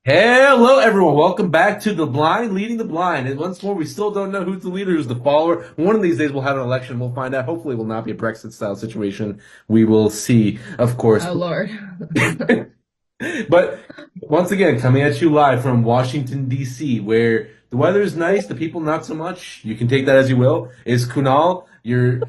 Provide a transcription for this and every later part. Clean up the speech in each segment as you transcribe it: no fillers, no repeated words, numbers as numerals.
Hello, everyone. Welcome back to The Blind Leading the Blind. And once more, we still don't know who's the leader, who's the follower. One of these days, we'll have an election. We'll find out. Hopefully, it will not be a Brexit-style situation. We will see, of course. Oh Lord. But once again, coming at you live from Washington, D.C., where the weather is nice, the people not so much. You can take that as you will. Is Kunal, your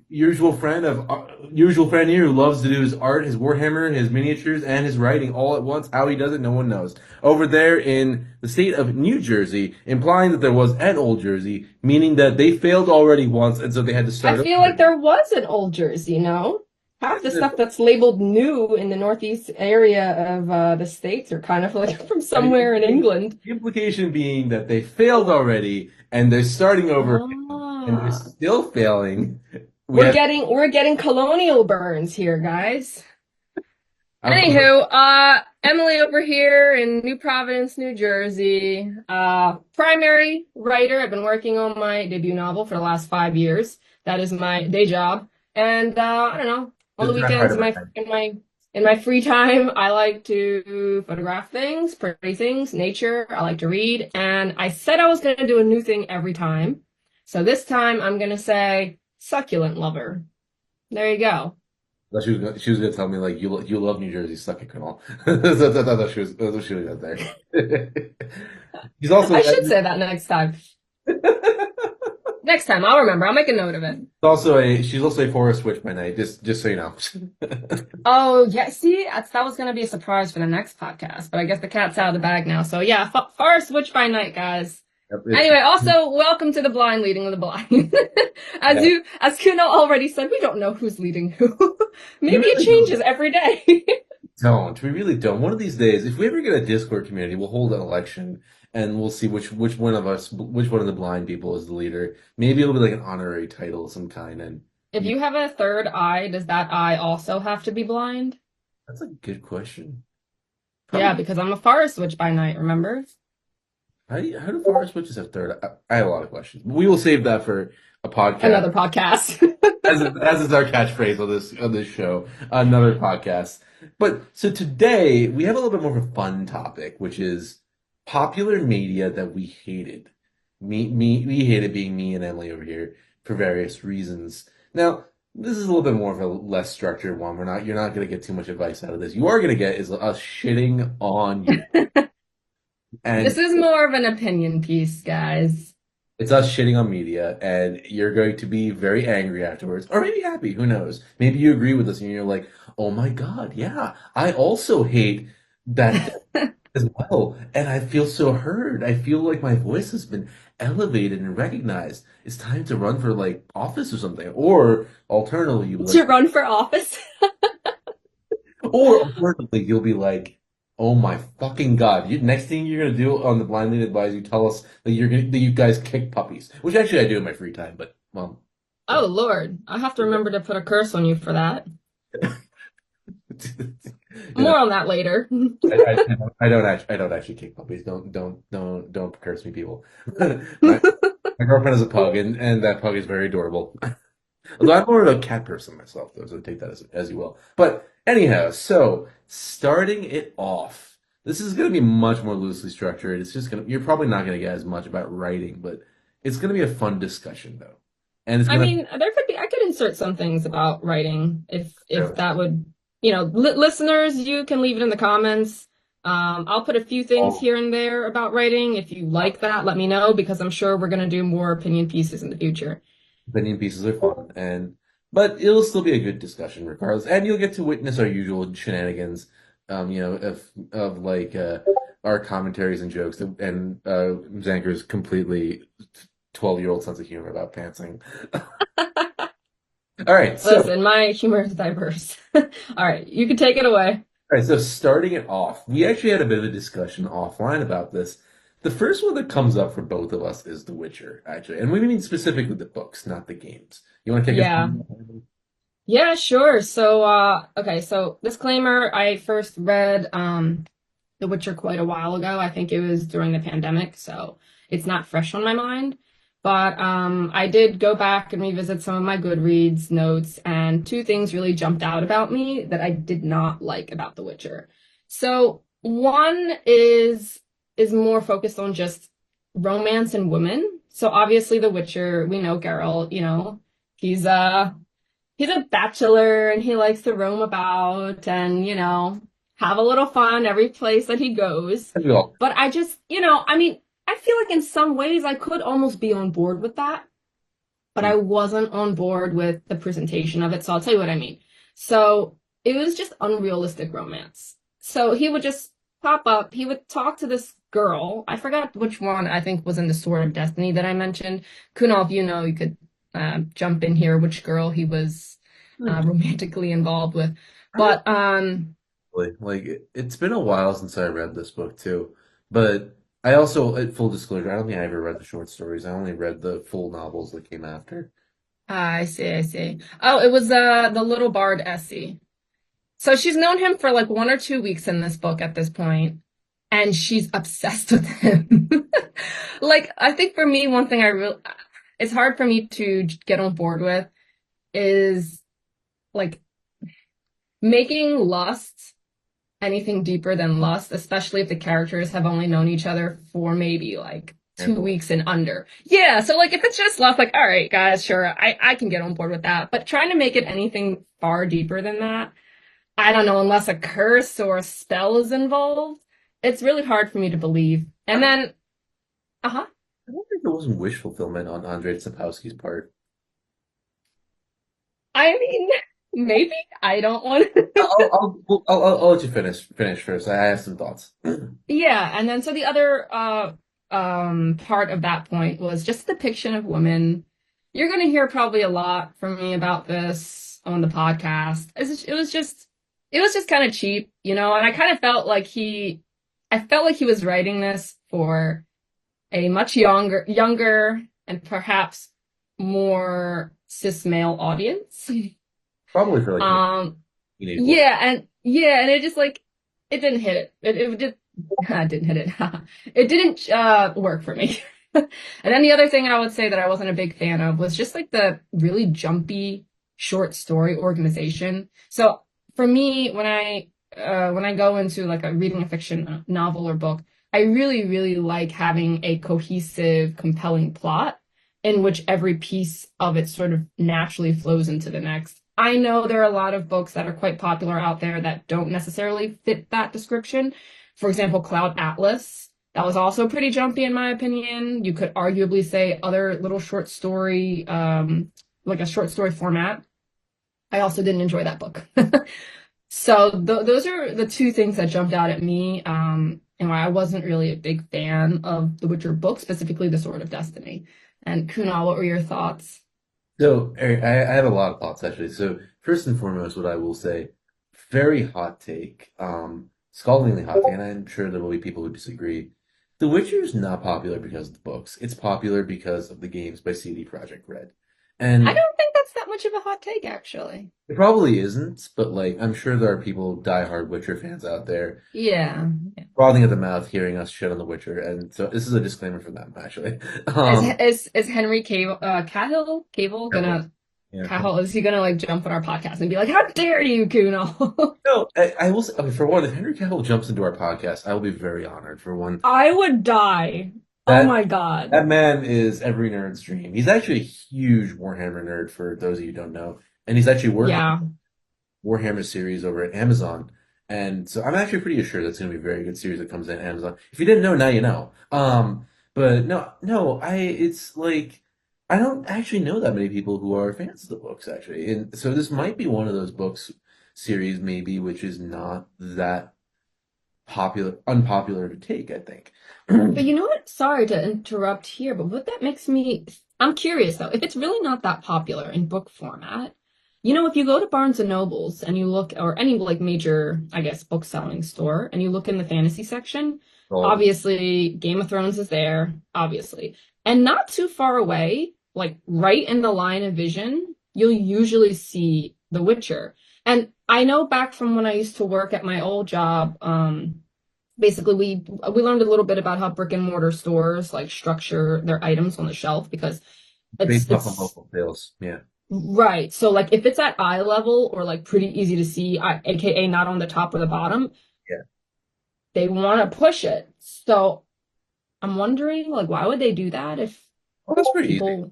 usual friend here who loves to do his art, his Warhammer, his miniatures, and his writing all at once. How he does it, no one knows. Over there in the state of New Jersey, implying that there was an old Jersey, meaning that they failed already once, and so they had to I start feel over. like there was an old Jersey, Half the stuff that's labeled new in the northeast area of the states are kind of like from somewhere in England. The implication being that they failed already, and they're starting over, and they're Ah. still failing. We We're have. getting colonial burns here, guys. I'm, Anywho, Emily over here in New Providence, New Jersey. Primary writer. I've been working on my debut novel for the last 5 years. That is my day job. And I don't know, on the Just trying hard weekends at my time. in my free time, I like to photograph things, pretty things, nature. I like to read. And I said I was going to do a new thing every time. So this time I'm going to say succulent lover. There you go. She was gonna tell me like you love New Jersey, suck it, Kunal. That's what she was gonna say. She's also I should say that next time. Next time, I'll remember. I'll make a note of it. she's also a forest witch by night. Just so you know. Oh, yeah. See, that was going to be a surprise for the next podcast, but I guess the cat's out of the bag now. So yeah, Forest Witch by Night, guys. Yep, Anyway, also welcome to the blind leading the blind. yeah. As Kuno already said, we don't know who's leading who. We Maybe it really changes every day. don't. We really don't. One of these days, if we ever get a Discord community, we'll hold an election and we'll see which one of us, which one of the blind people is the leader. Maybe it'll be like an honorary title of some kind. And If you, you have a third eye, does that eye also have to be blind? that's a good question. Yeah, Probably. because I'm a Forest Witch by Night, remember? How do forest witches have third? I have a lot of questions. We will save that for a podcast. Another podcast. As is our catchphrase on this show, another podcast. But so today we have a little bit more of a fun topic, which is popular media that we hated. We hated being me and Emily over here for various reasons. Now, this is a little bit more of a less structured one. You're not going to get too much advice out of this. You are going to get is us shitting on you, This and is more of an opinion piece, guys. it's us shitting on media, and you're going to be very angry afterwards, or maybe happy. Who knows? Maybe you agree with us, and you're like, "Oh my God, yeah, I also hate that as well, and I feel so heard. I feel like my voice has been elevated and recognized. It's time to run for like office or something." Or alternatively, To run for office? you'll be like, "Oh my fucking God!" Next thing you're gonna do on the Blind Lead Advice, you tell us that you guys kick puppies, which actually I do in my free time, but well, Oh Lord, I have to remember to put a curse on you for that. you know, More on that later. I don't actually kick puppies. Don't curse me, people. My girlfriend is a pug, and that pug is very adorable. Although I'm more of a cat person myself, though, so take that as you will. But anyhow, so starting it off, this is going to be much more loosely structured. You're probably not going to get as much about writing, but it's going to be a fun discussion, though. And it's I going mean, I could insert some things about writing if to, that would, listeners, you can leave it in the comments. I'll put a few things all here and there about writing. If you like that, let me know because I'm sure we're gonna do more opinion pieces in the future. opinion pieces are fun, but it'll still be a good discussion regardless, and you'll get to witness our usual shenanigans, of like our commentaries and jokes, and Zanker's completely 12-year-old sense of humor about pantsing. All right, so Listen, my humor is diverse. All right, you can take it away. all right, so starting it off, we actually had a bit of a discussion offline about this. The first one that comes up for both of us is The Witcher, actually, and we mean specifically the books, not the games. You want to take us? Yeah. Yeah, sure. So, okay, so disclaimer, I first read The Witcher quite a while ago. I think it was during the pandemic, so it's not fresh on my mind. But I did go back and revisit some of my Goodreads notes, and two things really jumped out about me that I did not like about The Witcher. So One is more focused on just romance and women. So obviously The Witcher, we know Geralt, he's he's a bachelor and he likes to roam about and, have a little fun every place that he goes. We all. But I just, I mean, I feel like in some ways I could almost be on board with that, but I wasn't on board with the presentation of it. So I'll tell you what I mean. So it was just unrealistic romance. So he would just pop up, he would talk to this girl. I forgot which one I think was in the Sword of Destiny that I mentioned. Kunal, if you know, you could jump in here, which girl he was romantically involved with. But Like it's been a while since I read this book too, but I also, full disclosure, I don't think I ever read the short stories. I only read the full novels that came after. I see, I see. Oh, it was the little bard Essie. So she's known him for like 1 or 2 weeks in this book at this point, and she's obsessed with him. Like, I think for me, one thing it's hard for me to get on board with is like making lust anything deeper than lust, especially if the characters have only known each other for maybe like two Handful. weeks and under. Yeah, so like if it's just lust, like, all right, guys, sure, I can get on board with that. But trying to make it anything far deeper than that, I don't know, unless a curse or a spell is involved, it's really hard for me to believe. And then, uh-huh. I wonder if it wasn't wish fulfillment on Andrei Sapkowski's part. I mean, maybe I don't want to. I'll let you finish first. I have some thoughts. Yeah, and then so the other part of that point was just depiction of women. You're gonna hear probably a lot from me about this on the podcast. It was just kind of cheap, and I kind of I felt like he was writing this for a much younger and perhaps more cis male audience. Probably for like teenage boy. Yeah, and it just like it didn't hit it. It did it didn't hit it. It didn't work for me. And then the other thing I would say that I wasn't a big fan of was just like the really jumpy short story organization. So for me, when I go into like reading a fiction novel or book, I really, really like having a cohesive, compelling plot in which every piece of it sort of naturally flows into the next. I know there are a lot of books that are quite popular out there that don't necessarily fit that description. For example, Cloud Atlas. That was also pretty jumpy in my opinion. You could arguably say other little short story, like a short story format. I also didn't enjoy that book. So those are the two things that jumped out at me, and why I wasn't really a big fan of the Witcher book, specifically The Sword of Destiny. And Kunal, what were your thoughts? So, Eric, I have a lot of thoughts actually. So, first and foremost, what I will say, very hot take, scaldingly hot take, and I'm sure there will be people who disagree. The Witcher is not popular because of the books. It's popular because of the games by CD Projekt Red. I And don't think that's that much of a hot take, actually. it probably isn't, but like I'm sure there are people, diehard Witcher fans out there, Yeah. frothing at the mouth hearing us shit on The Witcher, and so this is a disclaimer for them, actually. Is Um, is Henry Cavill Cavill. gonna Yeah. Cavill is he gonna like jump on our podcast and be like, "How dare you, Kunal?" No, I will say, okay, for one, if Henry Cavill jumps into our podcast, I will be very honored. For one, I would die. Oh that my God. that man is every nerd's dream. He's actually a huge Warhammer nerd, for those of you who don't know, and he's actually working Yeah. on Warhammer series over at Amazon. And so I'm actually pretty sure that's going to be a very good series that comes in Amazon. If you didn't know, now you know. But no, it's like I don't actually know that many people who are fans of the books actually, and so this might be one of those books series maybe which is not that unpopular to take, I think. But you know what? Sorry to interrupt here, but what that makes me, I'm curious though, if it's really not that popular in book format, if you go to Barnes and Nobles and you look, or any like major, I guess, book selling store, and you look in the fantasy section, So, obviously Game of Thrones is there, obviously. And not too far away, like right in the line of vision, you'll usually see The Witcher. And I know back from when I used to work at my old job, basically we learned a little bit about how brick and mortar stores like structure their items on the shelf because it's based off of it's local sales, yeah. right. So like if it's at eye level or like pretty easy to see, aka not on the top or the bottom, Yeah. they want to push it. So I'm wondering, like, why would they do that if Well, that's pretty easy. people,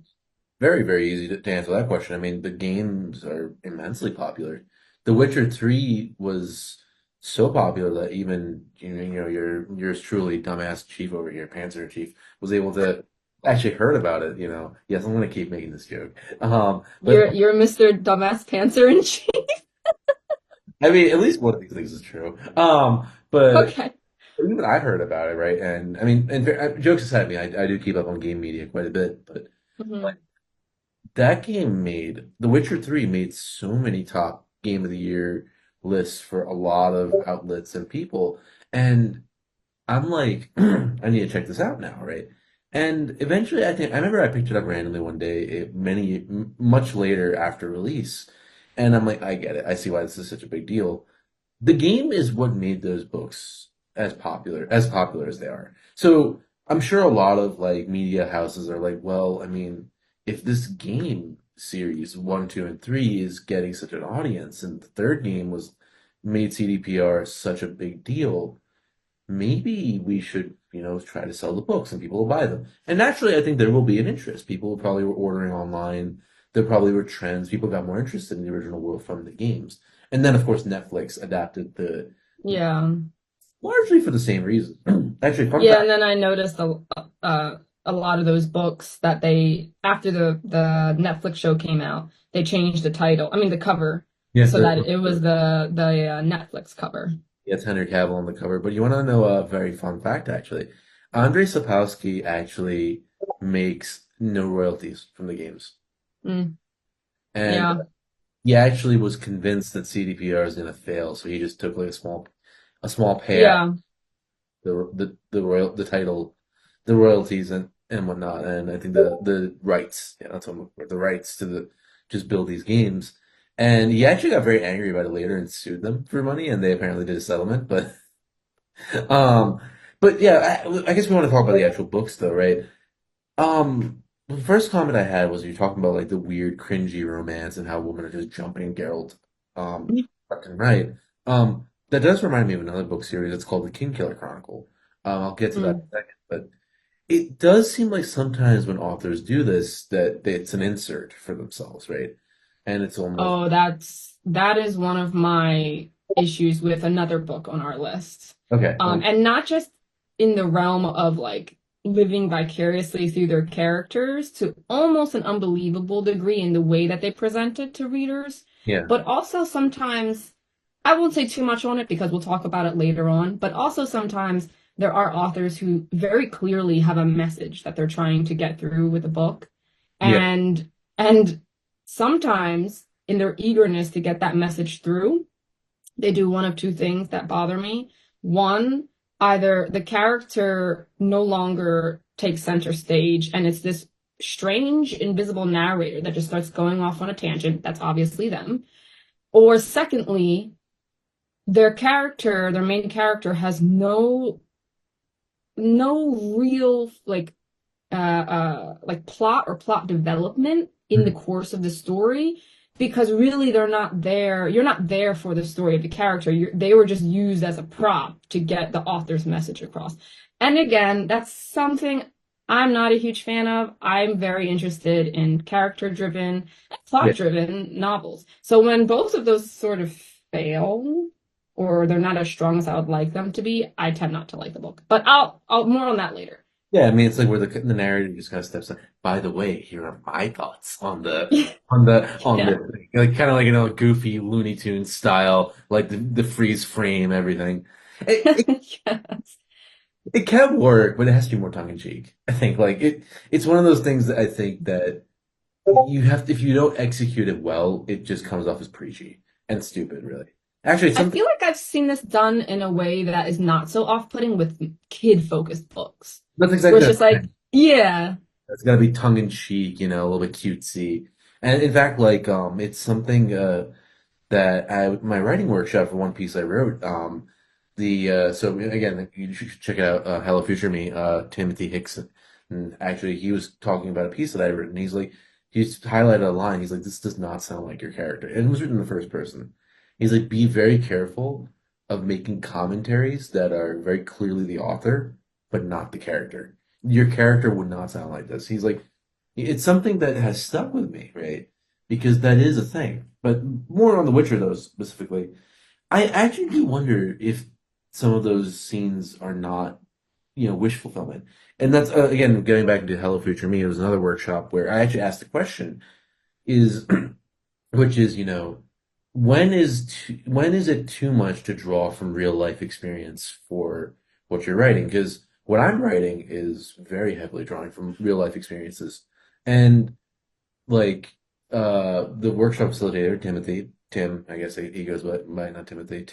Very, very easy to answer that question. I mean, the games are immensely popular. The Witcher 3 was so popular that even your yours truly, dumbass chief over here, Panzer Chief, was able to actually heard about it. Yes, I'm gonna keep making this joke. But you're Mr. Dumbass Pantser in Chief? I mean, at least one of these things is true. But Okay. even I heard about it, right? And I mean, jokes aside, I do keep up on game media quite a bit, but. Hmm. That game made The Witcher 3 made so many top game of the year lists for a lot of outlets and people. And I'm like, I need to check this out now, right? And eventually I remember I picked it up randomly one day, much later after release. And I'm like, I get it. I see why this is such a big deal. The game is what made those books as popular as they are. So I'm sure a lot of like media houses are like, well, I mean, if this game series one, two, and three is getting such an audience, and the third game was made CDPR such a big deal, maybe we should, try to sell the books and people will buy them. And naturally, I think there will be an interest. People probably were ordering online. There probably were trends. People got more interested in the original world from the games. And then, of course, Netflix adapted Yeah. largely for the same reason. Actually, fun Yeah, fact. and then I noticed a lot of those books that they after the Netflix show came out, they changed the title. I mean the cover Yeah, so that it was the Netflix cover. it's Henry Cavill on the cover. But you want to know a very fun fact, actually? Andrei Sapkowski actually makes no royalties from the games. Mm, And yeah. he actually was convinced that CDPR is going to fail, so he just took like a small payout, Yeah. the title, the royalties and whatnot, and I think the rights, yeah, that's what I'm looking for, the rights to the just build these games. And he actually got very angry about it later and sued them for money, and they apparently did a settlement. Um, but yeah, I guess we want to talk about the actual books though, right? The first comment I had was you're talking about like the weird, cringy romance and how women are just jumping Geralt, left and right. That does remind me of another book series. It's called The Kingkiller Chronicle. I'll get to that Mm. in a second, but it does seem like sometimes when authors do this, that it's an insert for themselves, right? And it's almost Oh, that is one of my issues with another book on our list. okay. And not just in the realm of like living vicariously through their characters to almost an unbelievable degree in the way that they present it to readers, Yeah, but also sometimes I won't say too much on it because we'll talk about it later on, but also sometimes there are authors who very clearly have a message that they're trying to get through with a book. yeah, And sometimes in their eagerness to get that message through, they do one of two things that bother me. One, either the character no longer takes center stage and it's this strange invisible narrator that just starts going off on a tangent. That's obviously them. Or secondly, their main character has no real like plot or plot development in the mhm, course of the story because really they're not there. You're not there for the story of the character. They were just used as a prop to get the author's message across. And again, that's something I'm not a huge fan of. I'm very interested in character-driven, yeah. plot-driven novels. So when both of those sort of fail, or they're not as strong as I would like them to be, I tend not to like the book. But I'll more on that later. Yeah, I mean, it's like where the narrator just kind of steps in. By the way, here are my thoughts on the Yeah. on the on Yeah. the like kind of like goofy Looney Tunes style, like the freeze frame, everything. It, Yes. it can work, but it has to be more tongue in cheek. I think like it's one of those things that I think that you have if you don't execute it well, it just comes off as preachy and stupid, really. Actually, I something feel like I've seen this done in a way that is not so off-putting with kid-focused books, that's where exactly it's what just like, yeah. it's got to be tongue in cheek, a little bit cutesy. And in fact, like it's something that my writing workshop for one piece I wrote. The so again, you should check it out. Hello Future Me, Timothy Hickson, and actually he was talking about a piece that I written. He's like, he's highlighted a line. He's like, this does not sound like your character, and it was written in the first person. He's like, be very careful of making commentaries that are very clearly the author, but not the character. Your character would not sound like this. He's like, it's something that has stuck with me, right? Because that is a thing. But more on The Witcher, though, specifically, I actually do wonder if some of those scenes are not, wish fulfillment. And that's, again, getting back into Hello Future Me, it was another workshop where I actually asked the question, is which is, when is it too much to draw from real life experience for what you're writing? Because what I'm writing is very heavily drawing from real life experiences. And like the workshop facilitator, Tim, I guess he goes by not Timothy.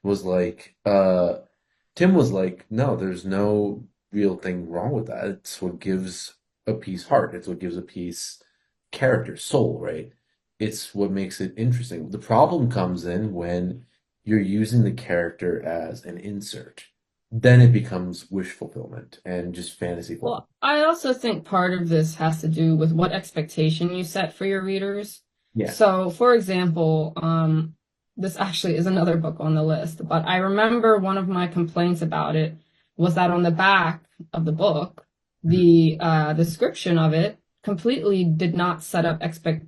Was like Tim was like, no, there's no real thing wrong with that. It's what gives a piece heart. It's what gives a piece character, soul, right? It's what makes it interesting. The problem comes in when you're using the character as an insert. Then it becomes wish fulfillment and just fantasy fulfillment. Well, I also think part of this has to do with what expectation you set for your readers. Yeah. So, for example, this actually is another book on the list, but I remember one of my complaints about it was that on the back of the book, Mhm. the description of it completely did not set up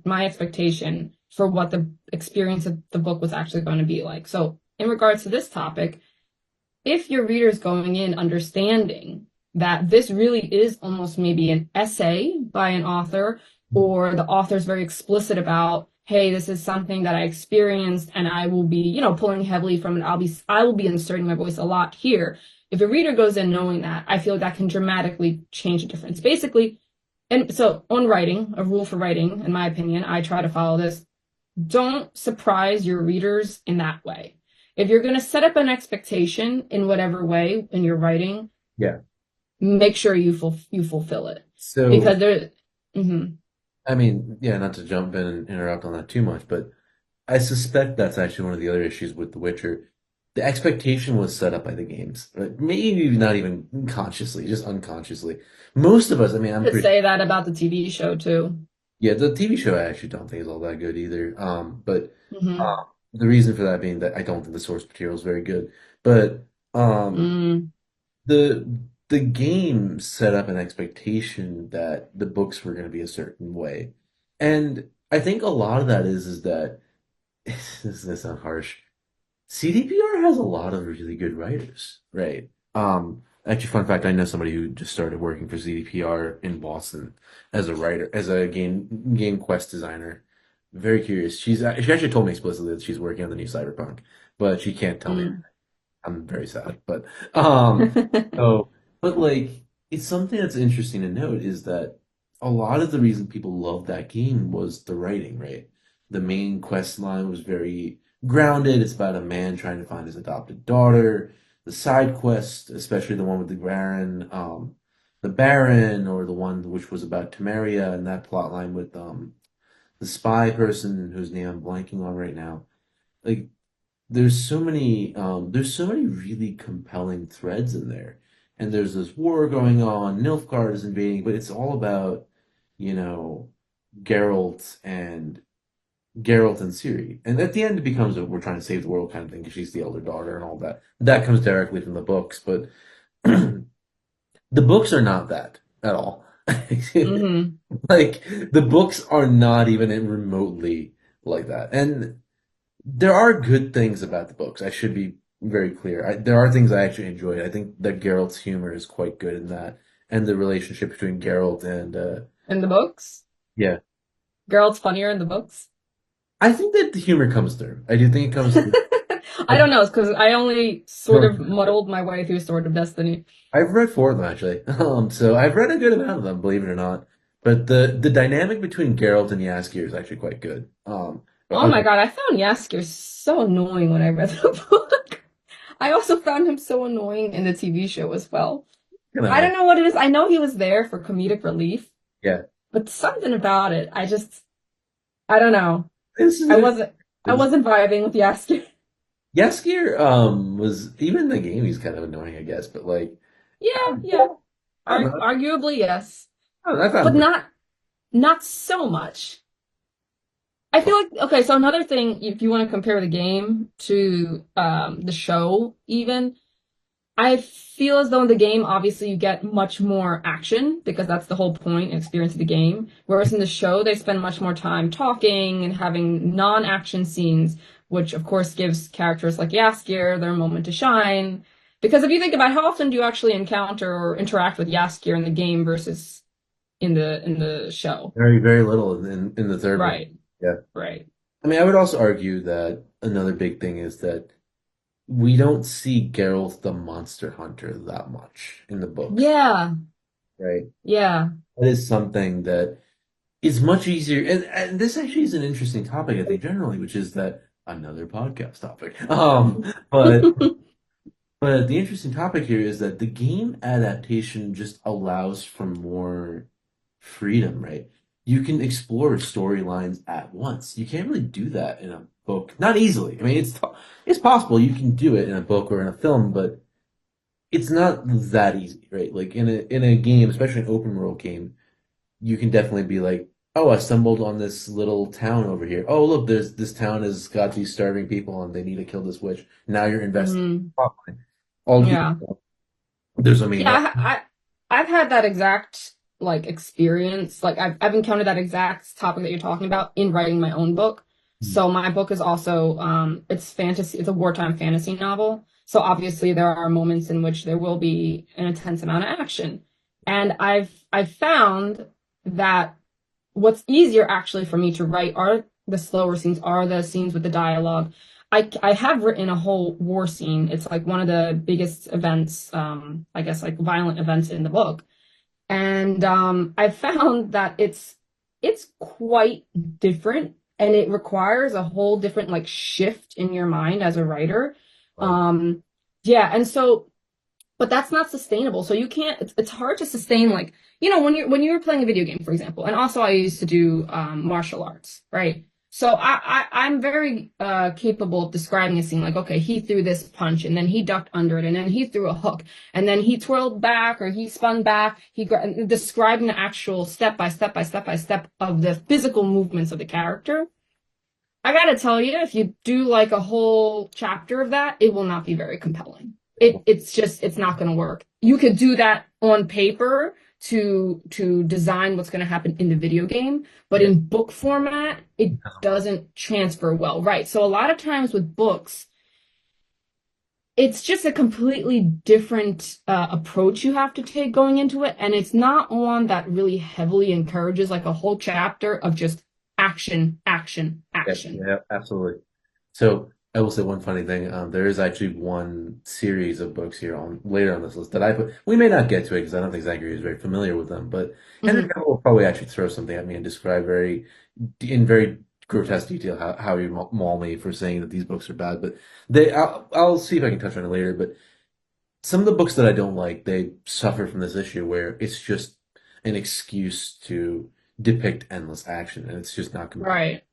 my expectation for what the experience of the book was actually going to be like. So, in regards to this topic, if your reader's going in understanding that this really is almost maybe an essay by an author, or the author's very explicit about, hey, this is something that I experienced and I will be, pulling heavily from it. I will be inserting my voice a lot here. If a reader goes in knowing that, I feel that can dramatically change the difference. Basically, and so on writing, a rule for writing, in my opinion, I try to follow this. Don't surprise your readers in that way. If you're going to set up an expectation in whatever way in your writing, Yeah. make sure you fulfill it So because there. Mhm. I mean, yeah, not to jump in and interrupt on that too much, but I suspect that's actually one of the other issues with The Witcher. The expectation was set up by the games, right? Maybe not even consciously, just unconsciously. Most of us, I mean, I'm Could pretty, say that about the TV show too. yeah, the TV show I actually don't think is all that good either. But Hmm. the reason for that being that I don't think the source material is very good. But um, Mm. the the game set up an expectation that the books were going to be a certain way, and I think a lot of that is that this is gonna sound harsh. CDPR has a lot of really good writers, right? Actually, fun fact, I know somebody who just started working for CDPR in Boston as a writer, as a game quest designer. Very curious. She actually told me explicitly that she's working on the new Cyberpunk, but she can't tell me. Mm. I'm very sad, but um, so but like it's something that's interesting to note is that a lot of the reason people loved that game was the writing, right? The main quest line was very grounded. It's about a man trying to find his adopted daughter. The side quest, especially the one with the Baron, or the one which was about Temeria, and that plot line with the spy person whose name I'm blanking on right now. Like there's so many really compelling threads in there. And there's this war going on, Nilfgaard is invading, but it's all about, you know, Geralt and Geralt and Ciri. And at the end it becomes a we're trying to save the world kind of thing because she's the elder daughter and all that. That comes directly from the books, but the books are not that at all. Hmm. Like the books are not even remotely like that. And there are good things about the books. I should be very clear. There are things I actually enjoyed. I think that Geralt's humor is quite good in that, and the relationship between Geralt and In the books, yeah. Geralt's funnier in the books. I think that the humor comes through. I do think it comes through. I I've don't know, because I only sort no, of muddled my way through Sword of Destiny. I've read four of them actually. So I've read a good amount of them, believe it or not. But the dynamic between Geralt and Jaskier is actually quite good. Oh Okay, my God, I found Yaskier so annoying when I read the book. I also found him so annoying in the TV show as well. can I I? don't know what it is. I know he was there for comedic relief, Yeah, but something about it, I don't know. this I is wasn't, I wasn't vibing with Yaskier. Jaskier. Was even in the game he's kind of annoying, I guess. But like, Yeah, yeah. I don't know. Arguably, yes, I found but him pretty. not so much. I feel like okay, so another thing, if you want to compare the game to the show, even I feel as though in the game, obviously, you get much more action because that's the whole point and experience of the game. Whereas in the show, they spend much more time talking and having non-action scenes, which of course gives characters like Yaskier their moment to shine. Because if you think about how often do you actually encounter or interact with Yaskier in the game versus in the show? Very, very little in the third one. Right, Yeah. right. I mean, I would also argue that another big thing is that we don't see Geralt the monster hunter that much in the books, Yeah, right? yeah. That is something that is much easier. And this actually is an interesting topic, I think, generally, which is that another podcast topic. But But the interesting topic here is that the game adaptation just allows for more freedom, right? You can explore storylines at once. You can't really do that in a book. Not easily. I mean, it's possible you can do it in a book or in a film, but it's not that easy, right? Like in a game, especially an open world game, you can definitely be like, "Oh, I stumbled on this little town over here. Oh, look, there's this town has got these starving people and they need to kill this witch." Now you're invested. Hmm. All you Yeah. there's, I mean, Yeah, I've had that exact like experience. Like I've encountered that exact topic that you're talking about in writing my own book. So my book is also it's fantasy, it's a wartime fantasy novel. So obviously there are moments in which there will be an intense amount of action. And I've found that what's easier actually for me to write are the slower scenes, are the scenes with the dialogue. I have written a whole war scene. It's like one of the biggest events, I guess like violent events in the book. And I found that it's quite different and it requires a whole different like shift in your mind as a writer. like, Um, yeah, and so but that's not sustainable. So you can't, it's hard to sustain like, when you're playing a video game, for example, and also I used to do martial arts, right? So I'm very capable of describing a scene like, okay, he threw this punch and then he ducked under it and then he threw a hook and then he twirled back or he spun back. Describing the actual step by step by step by step of the physical movements of the character. I gotta tell you, if you do like a whole chapter of that, it will not be very compelling. It's not gonna work. You could do that on paper to design what's gonna happen in the video game, but yeah, in book format, it doesn't transfer well, right? So a lot of times with books, it's just a completely different approach you have to take going into it, and it's not one that really heavily encourages like a whole chapter of just action, action, yeah, action. yeah, absolutely. So I will say one funny thing. There is actually one series of books here on later on this list that I put. We may not get to it because I don't think Zachary is very familiar with them, but Henry Hmm. Cavill will probably actually throw something at me and describe in very grotesque detail how you maul me for saying that these books are bad. But I'll see if I can touch on it later. But some of the books that I don't like, they suffer from this issue where it's just an excuse to depict endless action, and it's just not compelling. Right.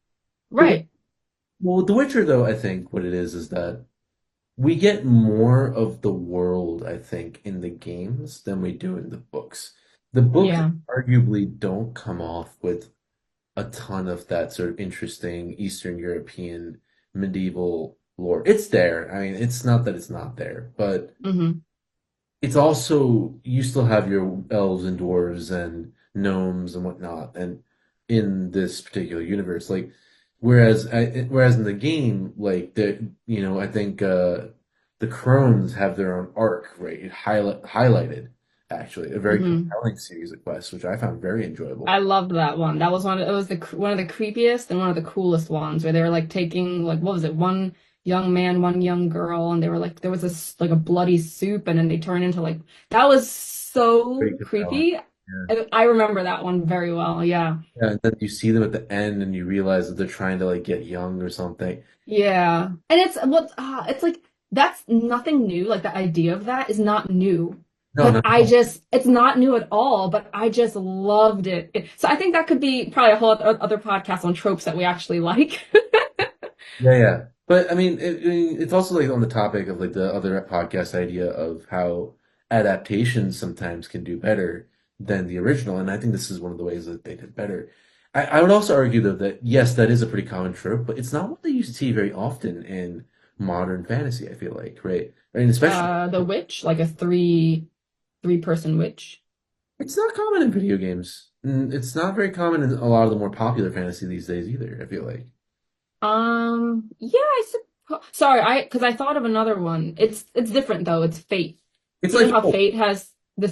The Right. Well, with The Witcher, though, I think what it is that we get more of the world, I think, in the games than we do in the books. The books Yeah. arguably don't come off with a ton of that sort of interesting Eastern European medieval lore. It's there. I mean, it's not that it's not there, but Hmm. it's also you still have your elves and dwarves and gnomes and whatnot, and in this particular universe, like whereas in the game, like I think the crones have their own arc, right? It highlighted actually a very Hmm. compelling series of quests, which I found very enjoyable. I loved that one. That was it was one of the creepiest and one of the coolest ones where they were like taking like what was it? One young man, one young girl, and they were like there was this like a bloody soup and then they turned into like that was Very so compelling. creepy. Yeah. I remember that one very well. Yeah. Yeah, and then you see them at the end, and you realize that they're trying to like get young or something. Yeah. And it's like that's nothing new. Like the idea of that is not new. No, But no, no. it's not new at all, but I just loved it. So I think that could be probably a whole other podcast on tropes that we actually like. Yeah, yeah. But I mean, it's also like on the topic of like the other podcast idea of how adaptations sometimes can do better than the original, and I think this is one of the ways that they did better. I would also argue though that yes, that is a pretty common trope, but it's not what they used to see very often in modern fantasy, I feel like, right? I mean, especially The witch, like a three person witch. it's not common in video games. It's not very common in a lot of the more popular fantasy these days either, I feel like. Yeah, I suppose. Sorry, because I thought of another one. It's different though. It's Fate. It's You know like, how oh, Fate has the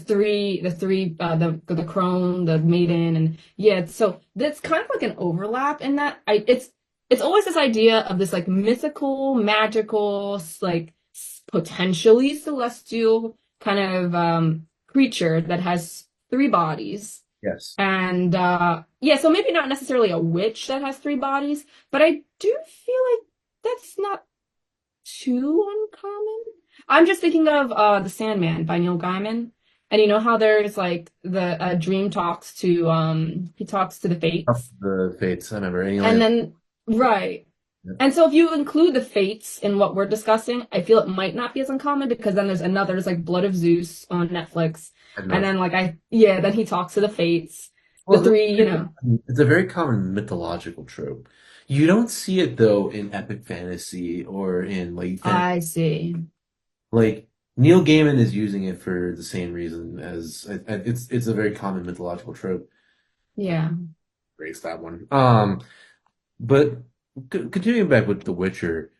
crone, the maiden, and yeah. So that's kind of like an overlap in that. It's always this idea of this like mythical, magical, like potentially celestial kind of creature that has three bodies. yes. And yeah, so maybe not necessarily a witch that has three bodies, but I do feel like that's not too uncommon. I'm just thinking of The Sandman by Neil Gaiman. And you know how there's like the dream talks to he talks to the fates. The Fates, I remember. And And like, then right. yep, And so if you include the fates in what we're discussing, I feel it might not be as uncommon because then there's like Blood of Zeus on Netflix. I And know. then like yeah, then he talks to the fates. The Well, three, you know. it's a very common mythological trope. You don't see it though in epic fantasy or in like I see. like Neil Gaiman is using it for the same reason as it's a very common mythological trope. Yeah. Raise that one. But continuing back with The Witcher,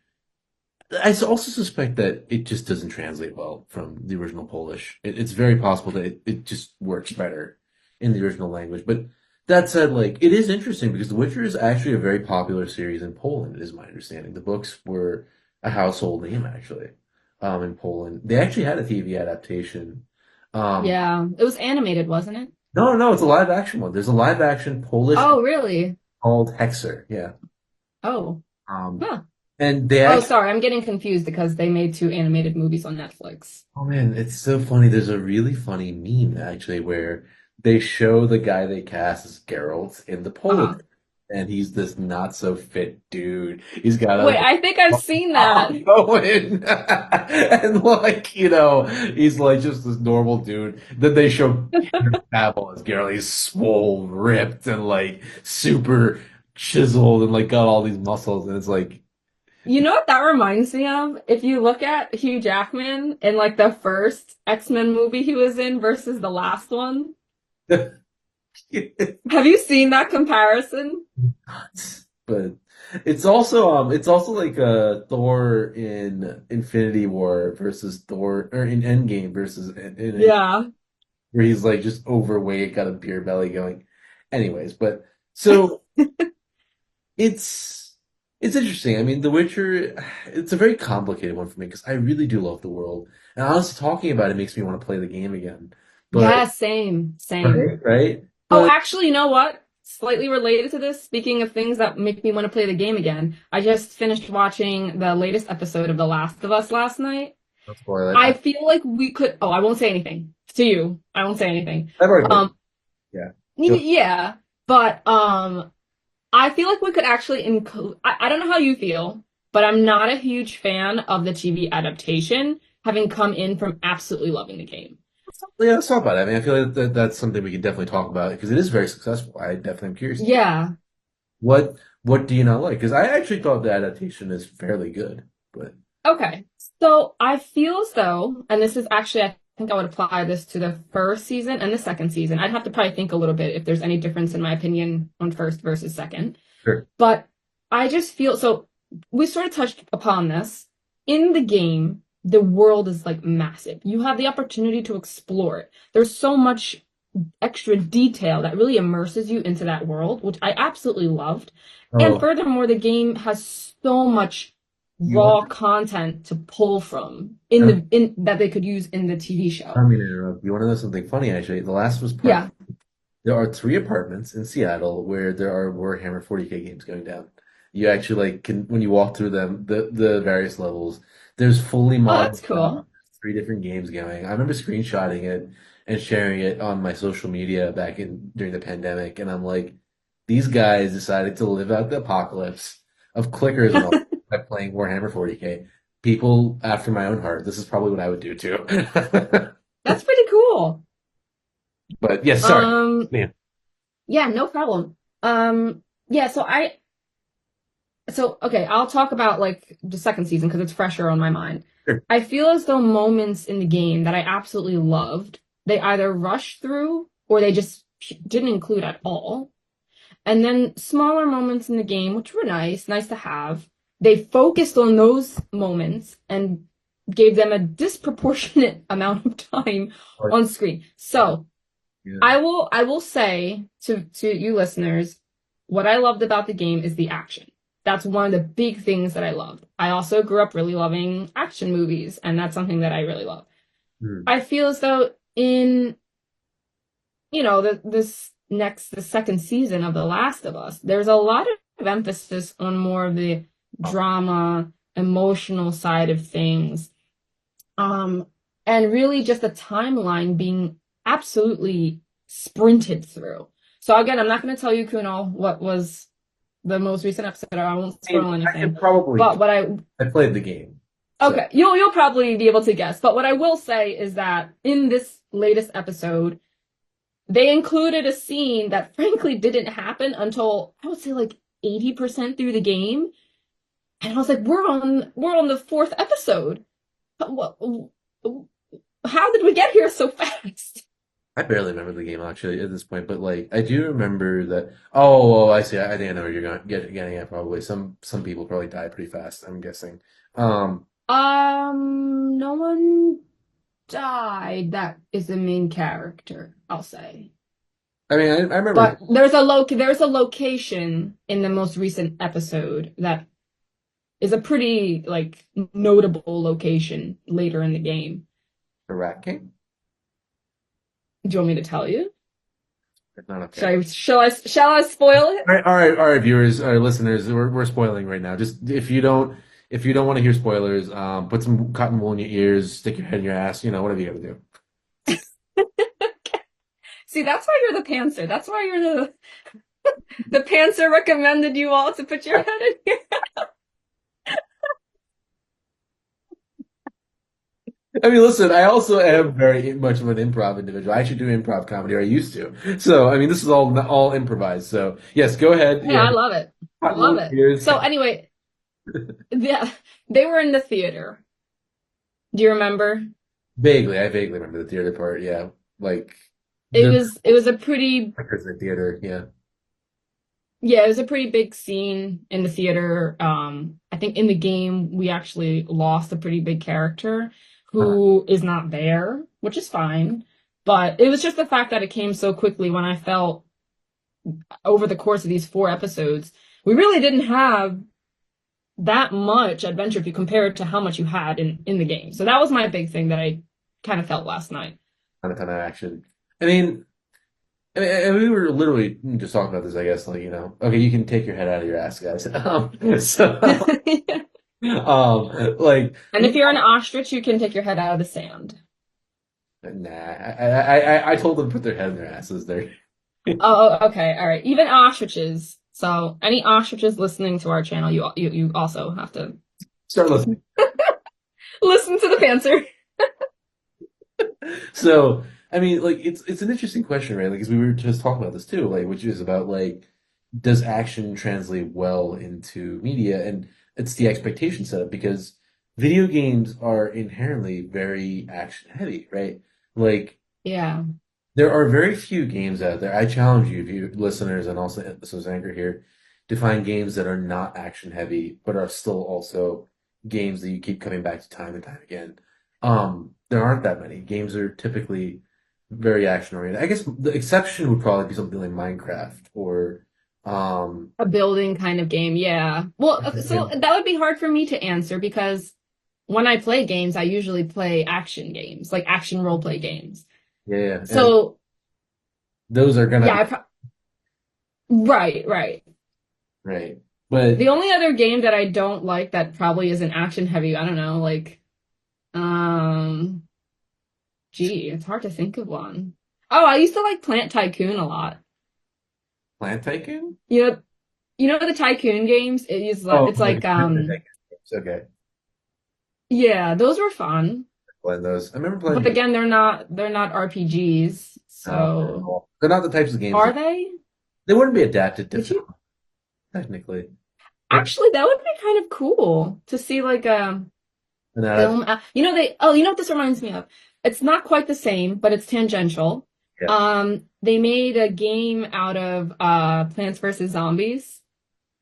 also suspect that it just doesn't translate well from the original Polish. It's very possible that it just works better in the original language. But that said, like it is interesting because The Witcher is actually a very popular series in Poland, is my understanding. The books were a household name actually, in Poland. They actually had a TV adaptation. Um, Yeah. It was animated, wasn't it? no, it's a live action one. There's a live action Polish Oh, really? called Hexer. Yeah. Oh. Um, Huh. and they Oh, actually sorry. I'm getting confused because they made two animated movies on Netflix. Oh man, it's so funny. There's a really funny meme actually where they show the guy they cast as Geralt in the polo, Uh-huh. and he's this not so fit dude. He's got Wait, a I think I've seen that. arm going, and like he's like just this normal dude. Then they show Henry Cavill as Geralt. He's swole, ripped, and like super chiseled, and like got all these muscles, and it's like. You know what that reminds me of? If you look at Hugh Jackman in like the first X-Men movie he was in versus the last one. Have you seen that comparison? Nuts. But it's also like Thor in Infinity War versus Thor or in Endgame versus Yeah. where he's like just overweight, got a beer belly going. Anyways, but so it's it's interesting. I mean, The Witcher, it's a very complicated one for me because I really do love the world. And honestly, talking about it makes me want to play the game again. But Yeah, same, same. right? Oh, But actually, you know what? Slightly related to this, speaking of things that make me want to play the game again, I just finished watching the latest episode of The Last of Us last night. don't spoil it. I feel like we could, oh, I won't say anything to you. I won't say anything. I've already played. Um, Yeah. Go. yeah, but I feel like we could actually include, I don't know how you feel, but I'm not a huge fan of the TV adaptation, having come in from absolutely loving the game. Yeah, let's talk about it. I mean, I feel like that's something we can definitely talk about because it is very successful. I definitely am curious to hear Yeah. what what do you not like? Because I actually thought the adaptation is fairly good, but Okay. So I feel as though, and this is actually, I think I would apply this to the first season and the second season. I'd have to probably think a little bit if there's any difference in my opinion on first versus second. sure. But I just feel so we sort of touched upon this. In the game, the world is like massive. You have the opportunity to explore it. There's so much extra detail that really immerses you into that world, which I absolutely loved. And Oh, furthermore, the game has so much you want? raw content to pull from in the in that they could use in the TV I show. mean, interrupt. You want to know something funny? Actually, The Last of Us Part. Yeah. There are three apartments in Seattle where there are Warhammer 40K games going down. You actually like can when you walk through them, the various levels. There's fully Oh, that's modded stuff. cool. Three different games going. I remember screenshotting it and sharing it on my social media back in during the pandemic, and I'm like, these guys decided to live out the apocalypse of clickers and all by playing Warhammer 40K. People after my own heart. This is probably what I would do too. That's pretty cool. But yes, sorry. Um, Man. yeah, no problem. Yeah, okay, I'll talk about like the second season because it's fresher on my mind. Sure. I feel as though moments in the game that I absolutely loved, they either rushed through or they just didn't include at all. And then smaller moments in the game, which were nice to have, they focused on those moments and gave them a disproportionate amount of time Like, on screen. So yeah. I will say to you listeners, what I loved about the game is the action. That's one of the big things that I loved. I also grew up really loving action movies, and that's something that I really love. Hmm. I feel as though in, the second season of The Last of Us, there's a lot of emphasis on more of the drama, emotional side of things. Um, and really just the timeline being absolutely sprinted through. So again, I'm not going to tell you, Kunal, what was the most recent episode. I won't I mean, spoil I could anything. probably. But what I I played the game, so Okay, you'll probably be able to guess. But what I will say is that in this latest episode, they included a scene that frankly didn't happen until I would say like 80% through the game. And I was like, we're on the fourth episode. What, how did we get here so fast? I barely remember the game actually at this point. But like, I do remember that. Oh, I see. I think I know where you're getting at. Probably some people probably die pretty fast. I'm guessing. Um, No one died that is the main character, I'll say. I mean, I remember. But there's a location in the most recent episode that is a pretty like notable location later in the game. The Rat King? Do you want me to tell you? It's not okay. Shall I spoil it? All right, viewers, all right, listeners, we're spoiling right now. Just if you don't want to hear spoilers, put some cotton wool in your ears, stick your head in your ass, whatever you gotta do. See, that's why you're the pantser. That's why you're the pantser recommended you all to put your head in here. I mean, listen, I also am very much of an improv individual. I actually do improv comedy, or I used to. So, I mean, this is all improvised. So, yes, go ahead. Yeah, Yeah, I love it. I cotton wool love in it. your ears. So anyway, yeah, they were in the theater. Do you remember? I vaguely remember the theater part. Yeah, like It the was it was a pretty characters in the theater. Yeah, Yeah, it was a pretty big scene in the theater. I think in the game we actually lost a pretty big character uh, who is not there, which is fine. But it was just the fact that it came so quickly when I felt over the course of these four episodes, we really didn't have that much adventure if you compare it to how much you had in the game. So that was my big thing that I kind of felt last night. kind of action. I mean. And we were literally just talking about this, I guess, like, okay, you can take your head out of your ass, guys. Like, And if you're an ostrich, you can take your head out of the sand. nah, I told them to put their head in their asses there. Okay, all right. Even ostriches. So any ostriches listening to our channel, you also have to Start listening. listen to the pantser. So, I mean, like, it's an interesting question, right? Like, because we were just talking about this too, like, which is about like, does action translate well into media? And it's the expectation setup because video games are inherently very action heavy, right? Like, Yeah. there are very few games out there. I challenge you, you listeners, and also so Anchor here, to find games that are not action heavy, but are still also games that you keep coming back to time and time again. There aren't that many. Games are typically very action oriented. I guess the exception would probably be something like Minecraft or A building kind of game. Yeah. Well, so that would be hard for me to answer because when I play games, I usually play action games, like action role play games. yeah, and So those are gonna yeah, be right. right. But The only other game that I don't like that probably isn't action heavy, I don't know, like um gee, it's hard to think of one. Oh, I used to like Plant Tycoon a lot. Plant Tycoon? You know, the Tycoon games? Oh, It's like like okay. yeah, those were fun. Playing those. I remember playing But those. again, they're not RPGs. So They're not the types of games are that they? They wouldn't be adapted to Did you? film, technically. But Actually, that would be kind of cool to see like a an adaptation, film. You know they. Oh, you know what this reminds me of? It's not quite the same, but it's tangential. yeah. They made a game out of Plants vs. Zombies,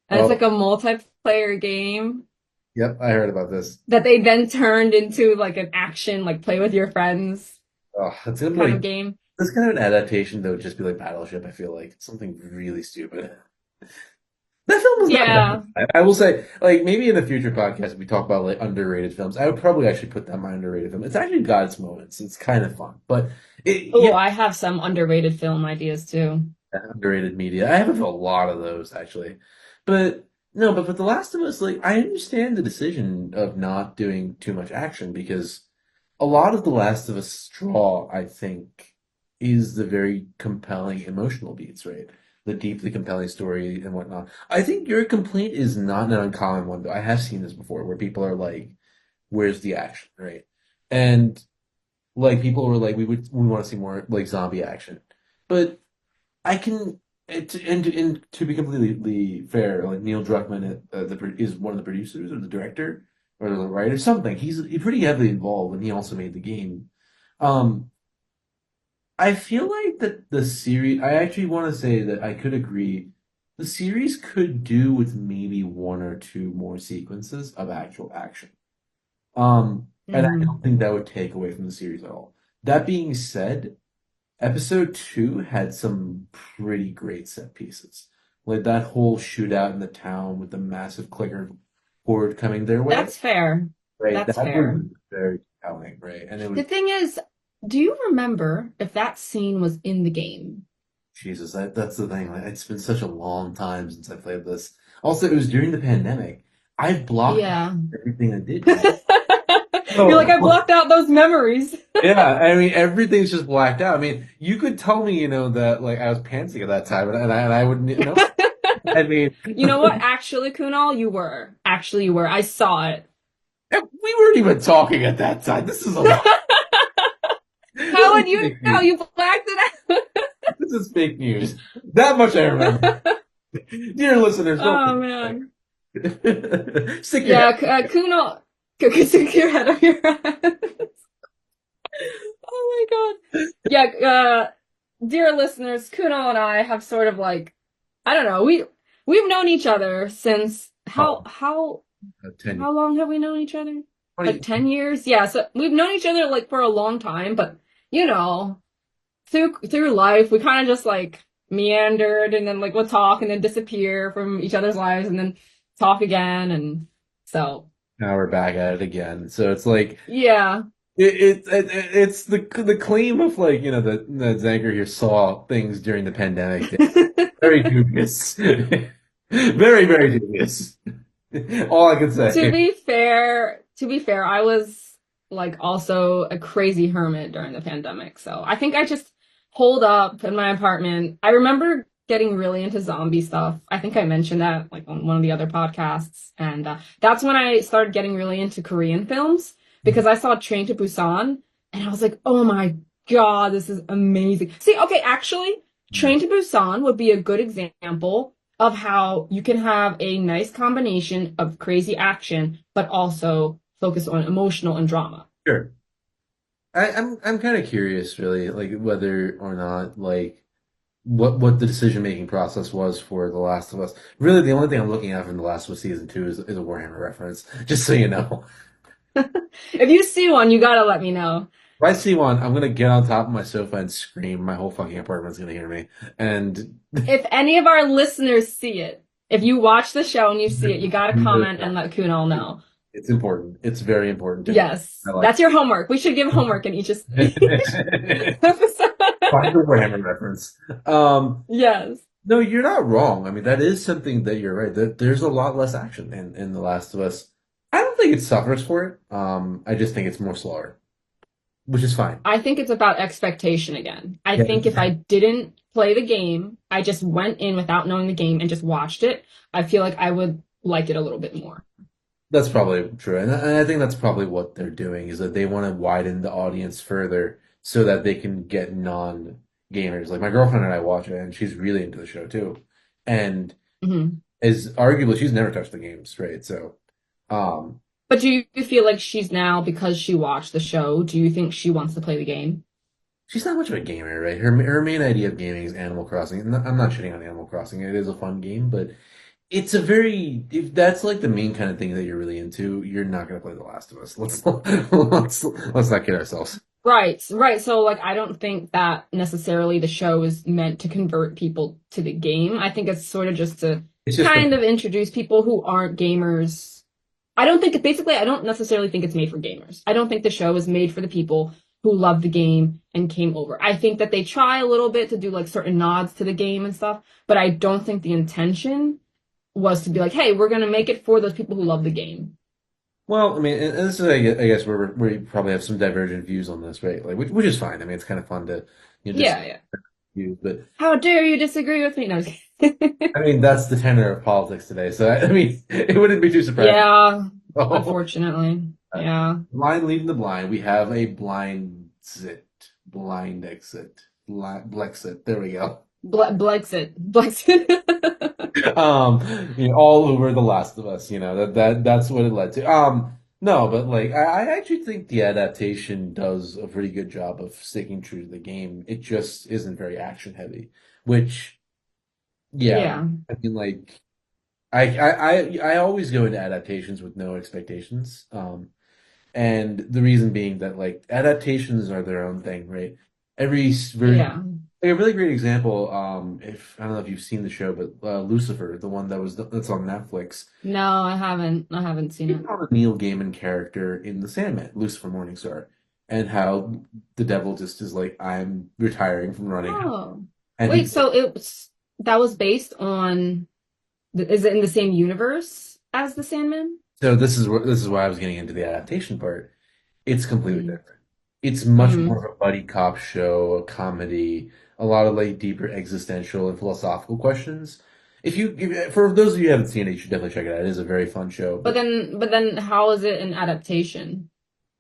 and it's Oh, like a multiplayer game yep, I heard about this. that they then turned into like an action, like play with your friends Oh, it's gonna be kind of like game. this kind of an adaptation that would just be like Battleship. I feel like something really stupid. That film was not bad. Yeah. I will say, like maybe in a future podcast we talk about like underrated films. I would probably actually put that in my underrated film. It's actually got its moments. It's kind of fun, but Oh, yeah, I have some underrated film ideas too. underrated media. I have a lot of those actually, but no, but for The Last of Us, like I understand the decision of not doing too much action because a lot of The Last of Us draw, I think, is the very compelling emotional beats, right? The deeply compelling story and whatnot. I think your complaint is not an uncommon one, though. I have seen this before where people are like, "Where's the action?" Right? And like people were like, we want to see more like zombie action," but I can. And to be completely fair, like Neil Druckmann, is one of the producers or the director or the writer, something. He's pretty heavily involved, and he also made the game. Um, I feel like that the series. I actually want to say that I could agree. The series could do with maybe one or two more sequences of actual action. And I don't Hmm. think that would take away from the series at all. That being said, Episode 2 had some pretty great set pieces. Like that whole shootout in the town with the massive clicker horde coming their way. That's fair. Right, That's that was fair. very compelling, right? And it was The thing is, do you remember if that scene was in the game? Jesus, that's the thing. Like, it's been such a long time since I played this. Also, it was during the pandemic. I've blocked out Yeah. everything I did, You're like, I So blocked out those memories. yeah, I mean everything's just blacked out. I mean, you could tell me, that like I was pantsing at that time, and I wouldn't know. I mean, You know what? Actually, Kunal, you were. Actually, you were. I saw it. we weren't even talking at that time. This is a lot. This How is would you fake know? news. You blacked it This is fake news. That much I remember. out. Dear listeners, don't Oh think man. stick your head. Yeah, Kunal, stick your head up your ass. Oh my God. Yeah, dear listeners, Kunal and I have sort of like, I don't know, we've known each other since how Oh, how 10 how long have we known each other? Like 20, 10 years? Yeah, so we've known each other like for a long time, but you know, through life, we kind of just like meandered and then like we'll talk and then disappear from each other's lives and then talk again and so now we're back at it again. So it's like yeah. it's the claim of like the Zanker here saw things during the pandemic. Very dubious. Very dubious. All I can say. To be fair, I was like also a crazy hermit during the pandemic. So I think I just holed up in my apartment. I remember getting really into zombie stuff. I think I mentioned that like on one of the other podcasts. And that's when I started getting really into Korean films because I saw Train to Busan and I was like, oh my God, this is amazing. See, okay, actually, Train to Busan would be a good example of how you can have a nice combination of crazy action, but also focus on emotional and drama. Sure. I'm kind of curious, really, like whether or not like what the decision making process was for The Last of Us. Really, the only thing I'm looking at from The Last of Us season 2 is a Warhammer reference, just so you know. If you see one, you gotta let me know. If I see one, I'm gonna get on top of my sofa and scream. My whole fucking apartment's gonna hear me. And If any of our listeners see it, if you watch the show and you see it, you gotta comment and let Kunal know. it's important. It's very important to me. Yes, I like that's your homework. We should give homework in each it. episode. Find the Warhammer reference. Yes. No, you're not wrong. I mean, that is something that you're right. There's a lot less action in The Last of Us. I don't think it suffers for it. I just think it's more slower, which is fine. I think it's about expectation again. I Yeah, think if I didn't play the game, I just went in without knowing the game and just watched it, I feel like I would like it a little bit more. that's probably true. And I think that's probably what they're doing is that they want to widen the audience further so that they can get gamers. Like my girlfriend and I watch it, and she's really into the show too, and Hmm. is arguably she's never touched the games, right? So, um, But do you feel like she's now, because she watched the show, do you think she wants to play the game? she's not much of a gamer, right? Her main idea of gaming is Animal Crossing. And I'm not shitting on Animal Crossing. It is a fun game, but it's a very if that's like the main kind of thing that you're really into, you're not gonna play The Last of Us. Let's not kid ourselves. Right, right. So, like, I don't think that necessarily the show is meant to convert people to the game. I think it's sort of just to It's just kind of introduce people who aren't gamers. I don't think basically, I don't necessarily think it's made for gamers. I don't think the show is made for the people who love the game and came over. I think that they try a little bit to do like certain nods to the game and stuff, but I don't think the intention was to be like, hey, we're gonna make it for those people who love the game. well, I mean, and this is I guess where we probably have some divergent views on this, right? Like, which is fine. I mean, it's kind of fun to Yeah, yeah. disagree, but How dare you disagree with me? No, I'm just kidding. I mean, that's the tenor of politics today. So I mean, it wouldn't be too surprising. Yeah, Oh, unfortunately. uh, Yeah. blind leading the blind. We have a blind exit, Blexit. There we go. Blexit. Blexit. All over The Last of Us. That's what it led to. No, but like I actually think the adaptation does a pretty good job of sticking true to the game. It just isn't very action heavy, which yeah, Yeah. I mean like. I always go into adaptations with no expectations. And the reason being that like adaptations are their own thing, right? Very Yeah. like a really great example. If I don't know if you've seen the show, but Lucifer, the one that's on Netflix, No, I haven't. I haven't seen it's it. on a Neil Gaiman character in The Sandman, Lucifer Morningstar, and how the devil just is like, I'm retiring from running, Oh. and Wait, he. so that was based on is it in the same universe as the Sandman? So this is why I was getting into the adaptation part. It's completely Mm. different. It's much Hmm. more of a buddy cop show, a comedy, a lot of like deeper existential and philosophical questions. For those of you who haven't seen it, you should definitely check it out. It is a very fun show, But but then how is it an adaptation?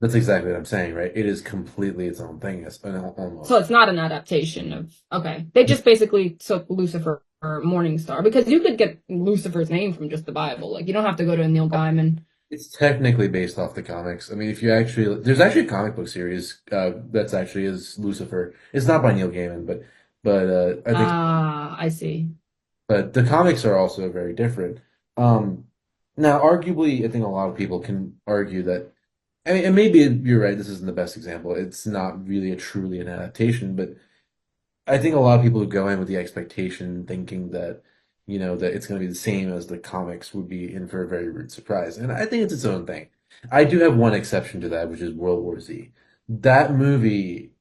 that's exactly what I'm saying, right? It is completely its own thing, So almost. it's not an adaptation of okay. They just basically took Lucifer or Morningstar because you could get Lucifer's name from just the Bible. Like you don't have to go to Neil Gaiman. It's technically based off the comics. I mean, if you actually, there's actually a comic book series that's actually is Lucifer. It's not by Neil Gaiman, but I think, Ah, I see. but the comics are also very different. Um, Now, arguably, I think a lot of people can argue that. I mean, and maybe you're right. This isn't the best example. It's not really a truly an adaptation, but I think a lot of people who go in with the expectation thinking that, that it's going to be the same as the comics would be in for a very rude surprise. And I think it's its own thing. I do have one exception to that, which is World War Z. That movie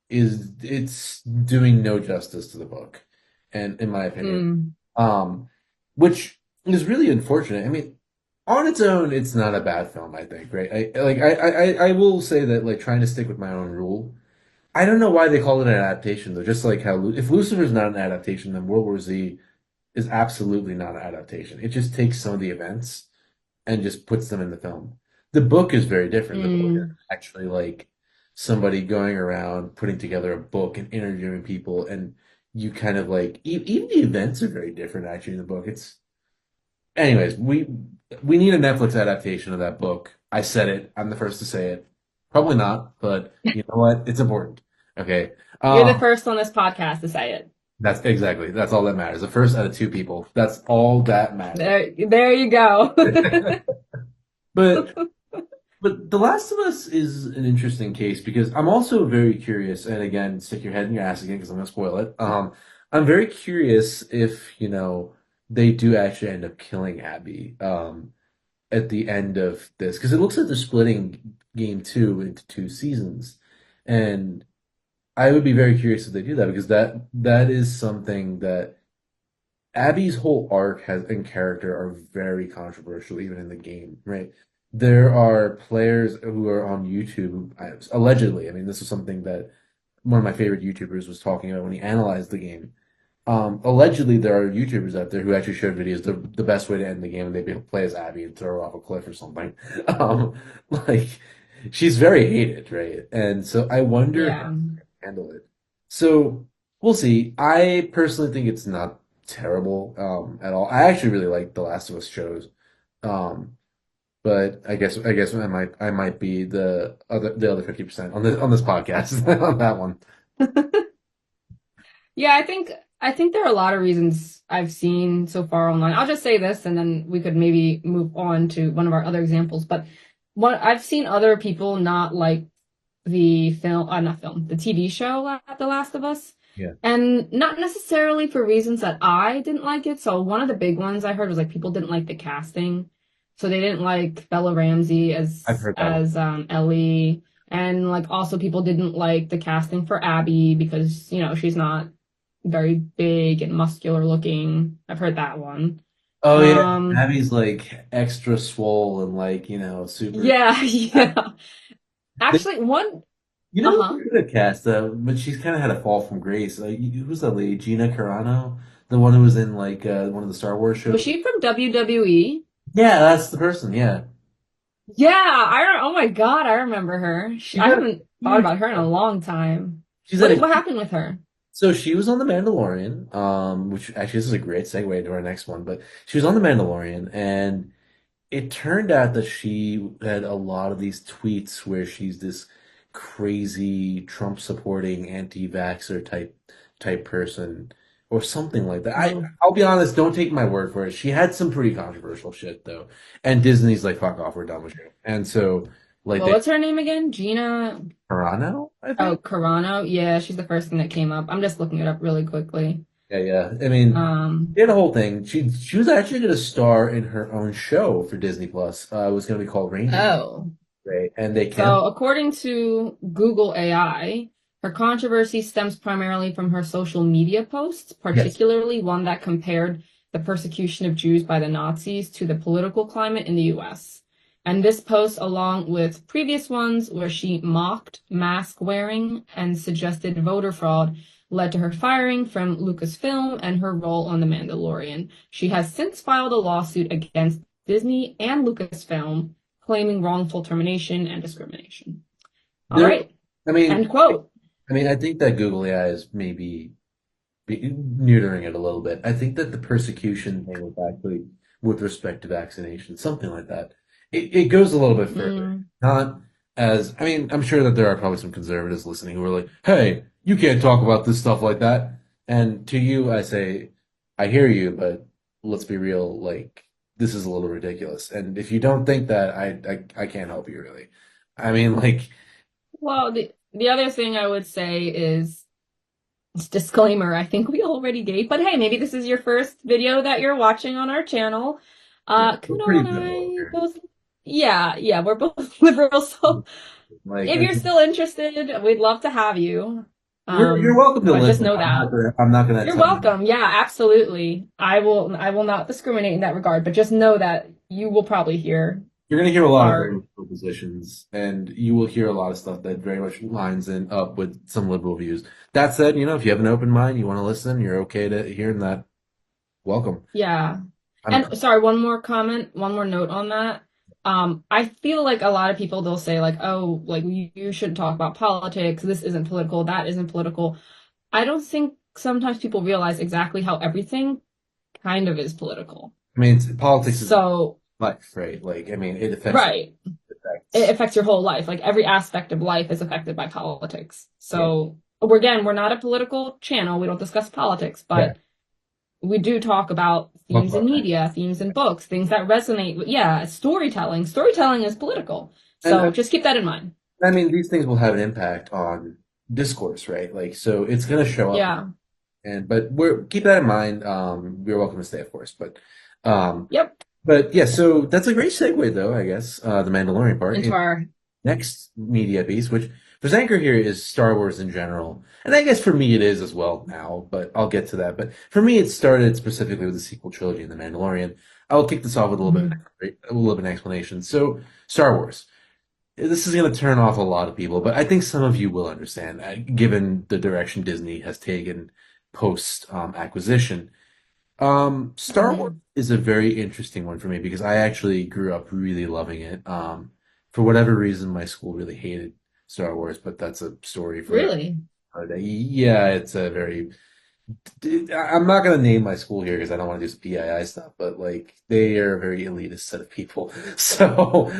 it's doing no justice to the book, and in my opinion, Mm, um, which is really unfortunate. I mean, on its own, it's not a bad film, I think, right? I will say that like trying to stick with my own rule. I don't know why they call it an adaptation though. Just like how if Lucifer's not an adaptation, then World War Z is absolutely not an adaptation. It just takes some of the events and just puts them in the film. The book is very different. The book is mm, actually like somebody going around putting together a book and interviewing people, and you kind of like even the events are very different actually in the book. It's anyways, we need a Netflix adaptation of that book. I said it. I'm the first to say it. Probably not, but you know what? It's important. Okay. you're the Um, first on this podcast to say it. that's all that matters. The first out of two people. That's all that matters. There you go. But The Last of Us is an interesting case because I'm also very curious, and again, stick your head in your ass again because I'm gonna spoil it. I'm very curious if, they do actually end up killing Abby at the end of this because it looks like they're splitting game two into two seasons. And I would be very curious if they do that because that is something that Abby's whole arc has and character are very controversial, even in the game, right? There are players who are on YouTube, allegedly. I mean, this is something that one of my favorite YouTubers was talking about when he analyzed the game. Allegedly, there are YouTubers out there who actually showed videos the best way to end the game, and they'd play as Abby and throw her off a cliff or something. Um, like she's very hated, right? And so I wonder how Yeah. to handle it. So. we'll see. I personally think it's not terrible at all. I actually really like the Last of Us shows. Um, but I guess I might be the other 50% on this podcast on that one. Yeah, I think there are a lot of reasons I've seen so far online. I'll just say this, and then we could maybe move on to one of our other examples. But what I've seen other people not like the film, not film, the TV show The Last of Us, Yeah, and not necessarily for reasons that I didn't like it. So one of the big ones I heard was like people didn't like the casting, so they didn't like Bella Ramsey I've as heard that one. Ellie, and like also people didn't like the casting for Abby because she's not very big and muscular looking. I've heard that one. Oh yeah, Um, Abby's like extra swole and like super. yeah, yeah. Actually, one, You know who uh-huh. could have cast but she's kind of had a fall from grace. Who's that lady? Gina Carano, the one who was in like one of the Star Wars Was shows. she from WWE? Yeah, that's the person. Yeah, Yeah, oh my God, I remember her. she's I had a haven't thought huge. about her in a long time. She's had What a. what happened with her? So she was on The Mandalorian, which actually this is a great segue into our next one. But she was on The Mandalorian, and it turned out that she had a lot of these tweets where she's this crazy Trump supporting anti-vaxxer type person or something like that. Oh, I'll be honest, don't take my word for it. She had some pretty controversial shit though. And Disney's like, fuck off, we're done with you. And so like well, they what's her name again? Gina. Carano, I Oh, think. Carano. Yeah, she's the first thing that came up. I'm just looking it up really quickly. Yeah, yeah. I mean, Um, she had a whole thing. She was actually gonna star in her own show for Disney Plus. It was gonna be called Ranger. oh. Right. And they So, canceled. according to Google AI, her controversy stems primarily from her social media posts, Yes. particularly one that compared the persecution of Jews by the Nazis to the political climate in the US. And this post, along with previous ones where she mocked mask wearing and suggested voter fraud, led to her firing from Lucasfilm and her role on The Mandalorian. She has since filed a lawsuit against Disney and Lucasfilm claiming wrongful termination and discrimination. All There, right. I mean, End quote. I think that Google AI is maybe neutering it a little bit. I think that the persecution thing was actually with respect to vaccination, something like that. It goes a little bit further. Mm, Not I'm sure that there are probably some conservatives listening who are like, hey, you can't talk about this stuff like that. And to you, I say, I hear you, but let's be real, like, this is a little ridiculous. And if you don't think that, I can't help you really. I mean, like, well, the other thing I would say is disclaimer, I think we already gave, but hey, maybe this is your first video that you're watching on our channel. yeah, we're Kunal pretty and liberal I here. both, yeah, we're both liberals. So Like, if you're still interested, we'd love to have you. you're welcome to But just listen. know that. I'm not gonna You're tell you. welcome. Yeah, absolutely. I will not discriminate in that regard, but just know that you will probably hear You're gonna hear a lot of very our liberal positions, and you will hear a lot of stuff that very much lines in up with some liberal views. That said, if you have an open mind, you want to listen, you're okay to hearing that. Welcome. yeah. I'm And sorry, one more comment, one more note on that. I feel like a lot of people they'll say like, "Oh, like you shouldn't talk about politics. This isn't political. That isn't political." I don't think sometimes people realize exactly how everything kind of is political. Politics is So, life, right? Like, it affects right. It affects. affects your whole life. Like every aspect of life is affected by politics. Yeah, So, we're not a political channel. We don't discuss politics, yeah. but we do talk about Talk themes in about that. media, themes in books, things that resonate with, yeah, storytelling. Storytelling is political. And So just keep that in mind. these things will have an impact on discourse, right? Like, so it's gonna show up. Yeah. But we're keep that in mind. You're welcome to stay, of course. Um, Yep. but yeah, so that's a great segue, though, I guess. The Mandalorian part. Into our, Next media piece, which for Anchor here is Star Wars in general. And I guess for me it is as well now, but I'll get to that. But for me, it started specifically with the sequel trilogy in The Mandalorian. I'll kick this off with Mhm. a little bit of an explanation. So, Star Wars. This is going to turn off a lot of people, but I think some of you will understand that, given the direction Disney has taken post acquisition. Star Wars Mhm. is a very interesting one for me because I actually grew up really loving it. For whatever reason, my school really hated Star Wars, but that's a story for Really? Yeah, it's a very. I'm not gonna name my school here because I don't want to do some PII stuff, but like they are a very elitist set of people. So,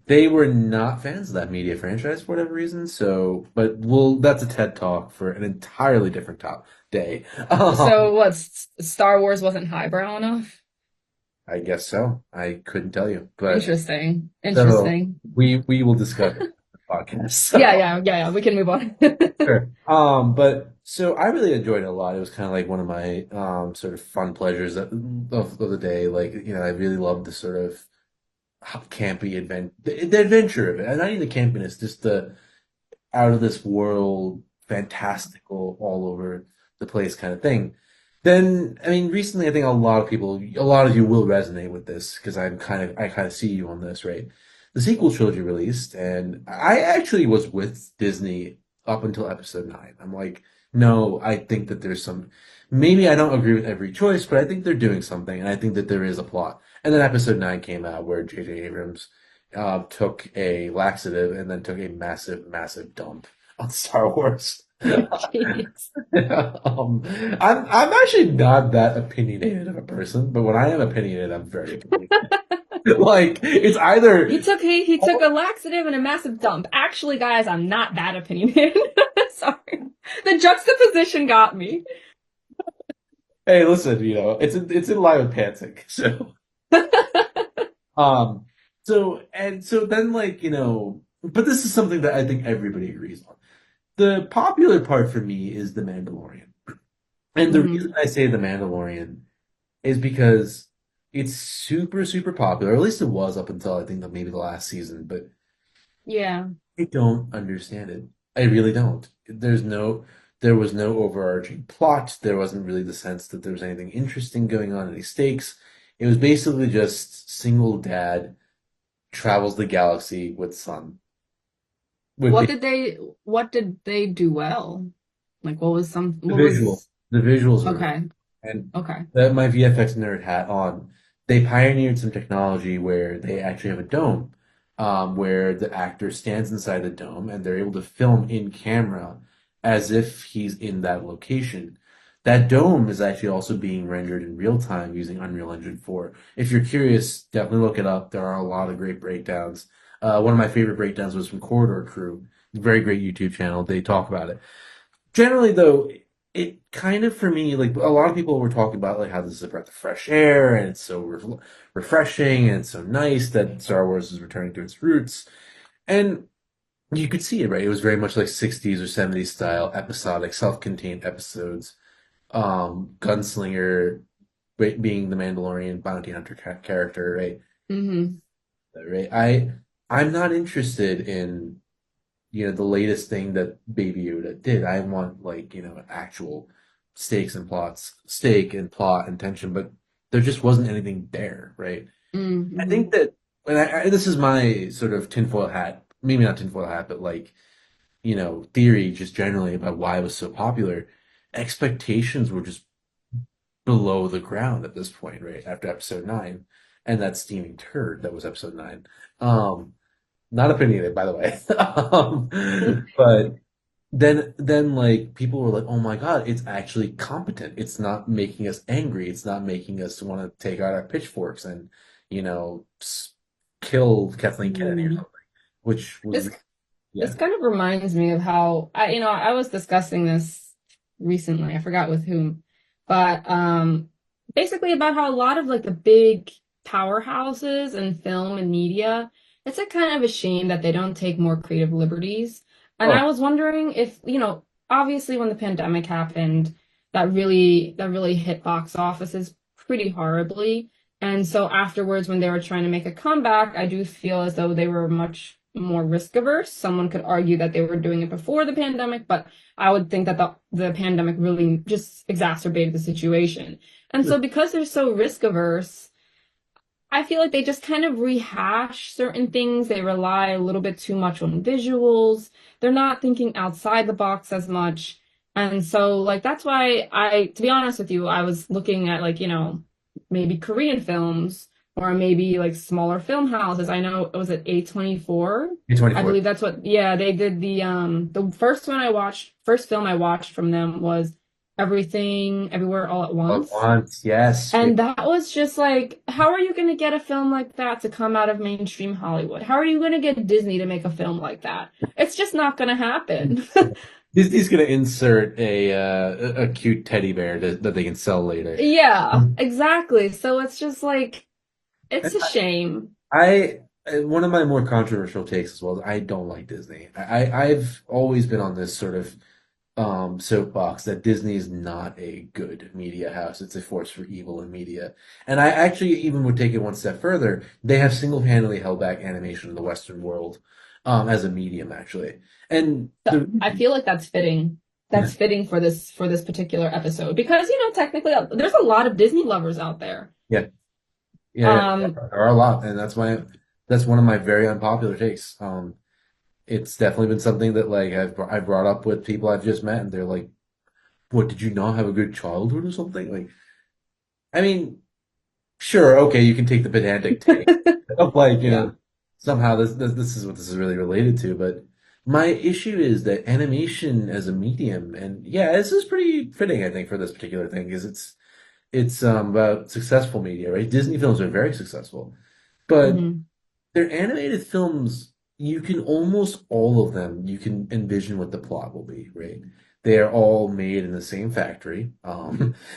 they were not fans of that media franchise for whatever reason. So, but that's a TED talk for an entirely different day. So what, Star Wars wasn't highbrow enough? I guess so. I couldn't tell you, but Interesting. so Interesting. we will discuss it in the podcast. Yeah, So. yeah, yeah, yeah. We can move on. Sure. But so I really enjoyed it a lot. It was kind of like one of my sort of fun pleasures of the day. Like, I really loved the sort of campy the adventure of it. And not even the campiness, just the out of this world, fantastical, all over the place kind of thing. Then, I mean, recently, I think a lot of you will resonate with this because I kind of see you on this, right? The sequel trilogy released, and I actually was with Disney up until episode 9. I'm like, no, I think that maybe I don't agree with every choice, but I think they're doing something, and I think that there is a plot. And then episode 9 came out where J.J. Abrams took a laxative and then took a massive, massive dump on Star Wars. Jeez. um, I'm actually not that opinionated of a person, but when I am opinionated, I'm very opinionated. Like it's either He took a laxative and a massive dump. Actually, guys, I'm not that opinionated. Sorry. The juxtaposition got me. hey, listen, it's in line with Pantic, so um, so then but this is something that I think everybody agrees on. The popular part for me is The Mandalorian. And the reason Hmm. I say The Mandalorian is because it's super, super popular. Or at least it was up until I think maybe the last season, but Yeah. I don't understand it. I really don't. There was no overarching plot. There wasn't really the sense that there was anything interesting going on, any stakes. It was basically just single dad travels the galaxy with son. With What did they what did they do well? Like the what visual. was The visuals are okay. and Okay. my VFX nerd hat on. They pioneered some technology where they actually have a dome, where the actor stands inside the dome and they're able to film in camera as if he's in that location. That dome is actually also being rendered in real time using Unreal Engine 4. If you're curious, definitely look it up. There are a lot of great breakdowns. One of my favorite breakdowns was from Corridor Crew, very great YouTube channel. They talk about it. Generally, though, it kind of for me, like a lot of people were talking about, like how this is a breath of fresh air and it's so refreshing and it's so nice that Star Wars is returning to its roots. And you could see it, right? It was very much like 60s or 70s style episodic, self-contained episodes. Gunslinger being the Mandalorian bounty hunter character, right? Hmm. Right. I'm not interested in the latest thing that Baby Yoda did. I want actual stake and plot and tension, but there just wasn't anything there, right? I think Hmm. that, and this is my sort of tinfoil hat, maybe not tinfoil hat, but theory just generally about why it was so popular. Expectations were just below the ground at this point, right? After episode 9, and that steaming turd that was episode 9. Um, not opinionated, by the way. But then like people were like, "Oh my God, it's actually competent. It's not making us angry. It's not making us want to take out our pitchforks and you know s- kill Kathleen Kennedy or Hmm. something." Which was This yeah. this kind of reminds me of how I was discussing this recently. I forgot with whom, but basically about how a lot of like the big powerhouses in film and media, it's like kind of a shame that they don't take more creative liberties. And Oh, I was wondering if, obviously when the pandemic happened, that really hit box offices pretty horribly. And so afterwards, when they were trying to make a comeback, I do feel as though they were much more risk averse. Someone could argue that they were doing it before the pandemic, but I would think that the pandemic really just exacerbated the situation. And so because they're so risk averse, I feel like they just kind of rehash certain things. They rely a little bit too much on visuals. They're not thinking outside the box as much. And so, like, that's why to be honest with you, I was looking at, like, maybe Korean films or maybe like smaller film houses. I know it was at A24. I A24. believe that's what, yeah, they did the first film I watched from them was Everything Everywhere All at All at Once. once, yes. And that was just like, how are you going to get a film like that to come out of mainstream Hollywood? How are you going to get Disney to make a film like that? It's just not going to happen. Disney's gonna insert a cute teddy bear that they can sell later. Yeah, exactly. So it's just like, it's a shame. One of my more controversial takes as well is I don't like Disney. I've always been on this sort of soapbox that Disney is not a good media house. It's a force for evil in media. And I actually even would take it one step further. They have single-handedly held back animation in the Western world as a medium, actually. And So I feel like that's fitting. yeah, That's fitting for this particular episode because, technically there's a lot of Disney lovers out there. yeah, yeah, Um, there are a lot, and that's one of my very unpopular takes. It's definitely been something that like I've brought up with people I've just met, and they're like, "What, did you not have a good childhood or something?" Like, I mean, sure, okay, you can take the pedantic take of like, yeah. somehow this is what this is really related to, but my issue is that animation as a medium, and yeah, this is pretty fitting, I think, for this particular thing, because it's about successful media, right? Disney films are very successful, but Hmm. they're animated films. You can almost all of them, you can envision what the plot will be, right? They are all made in the same factory.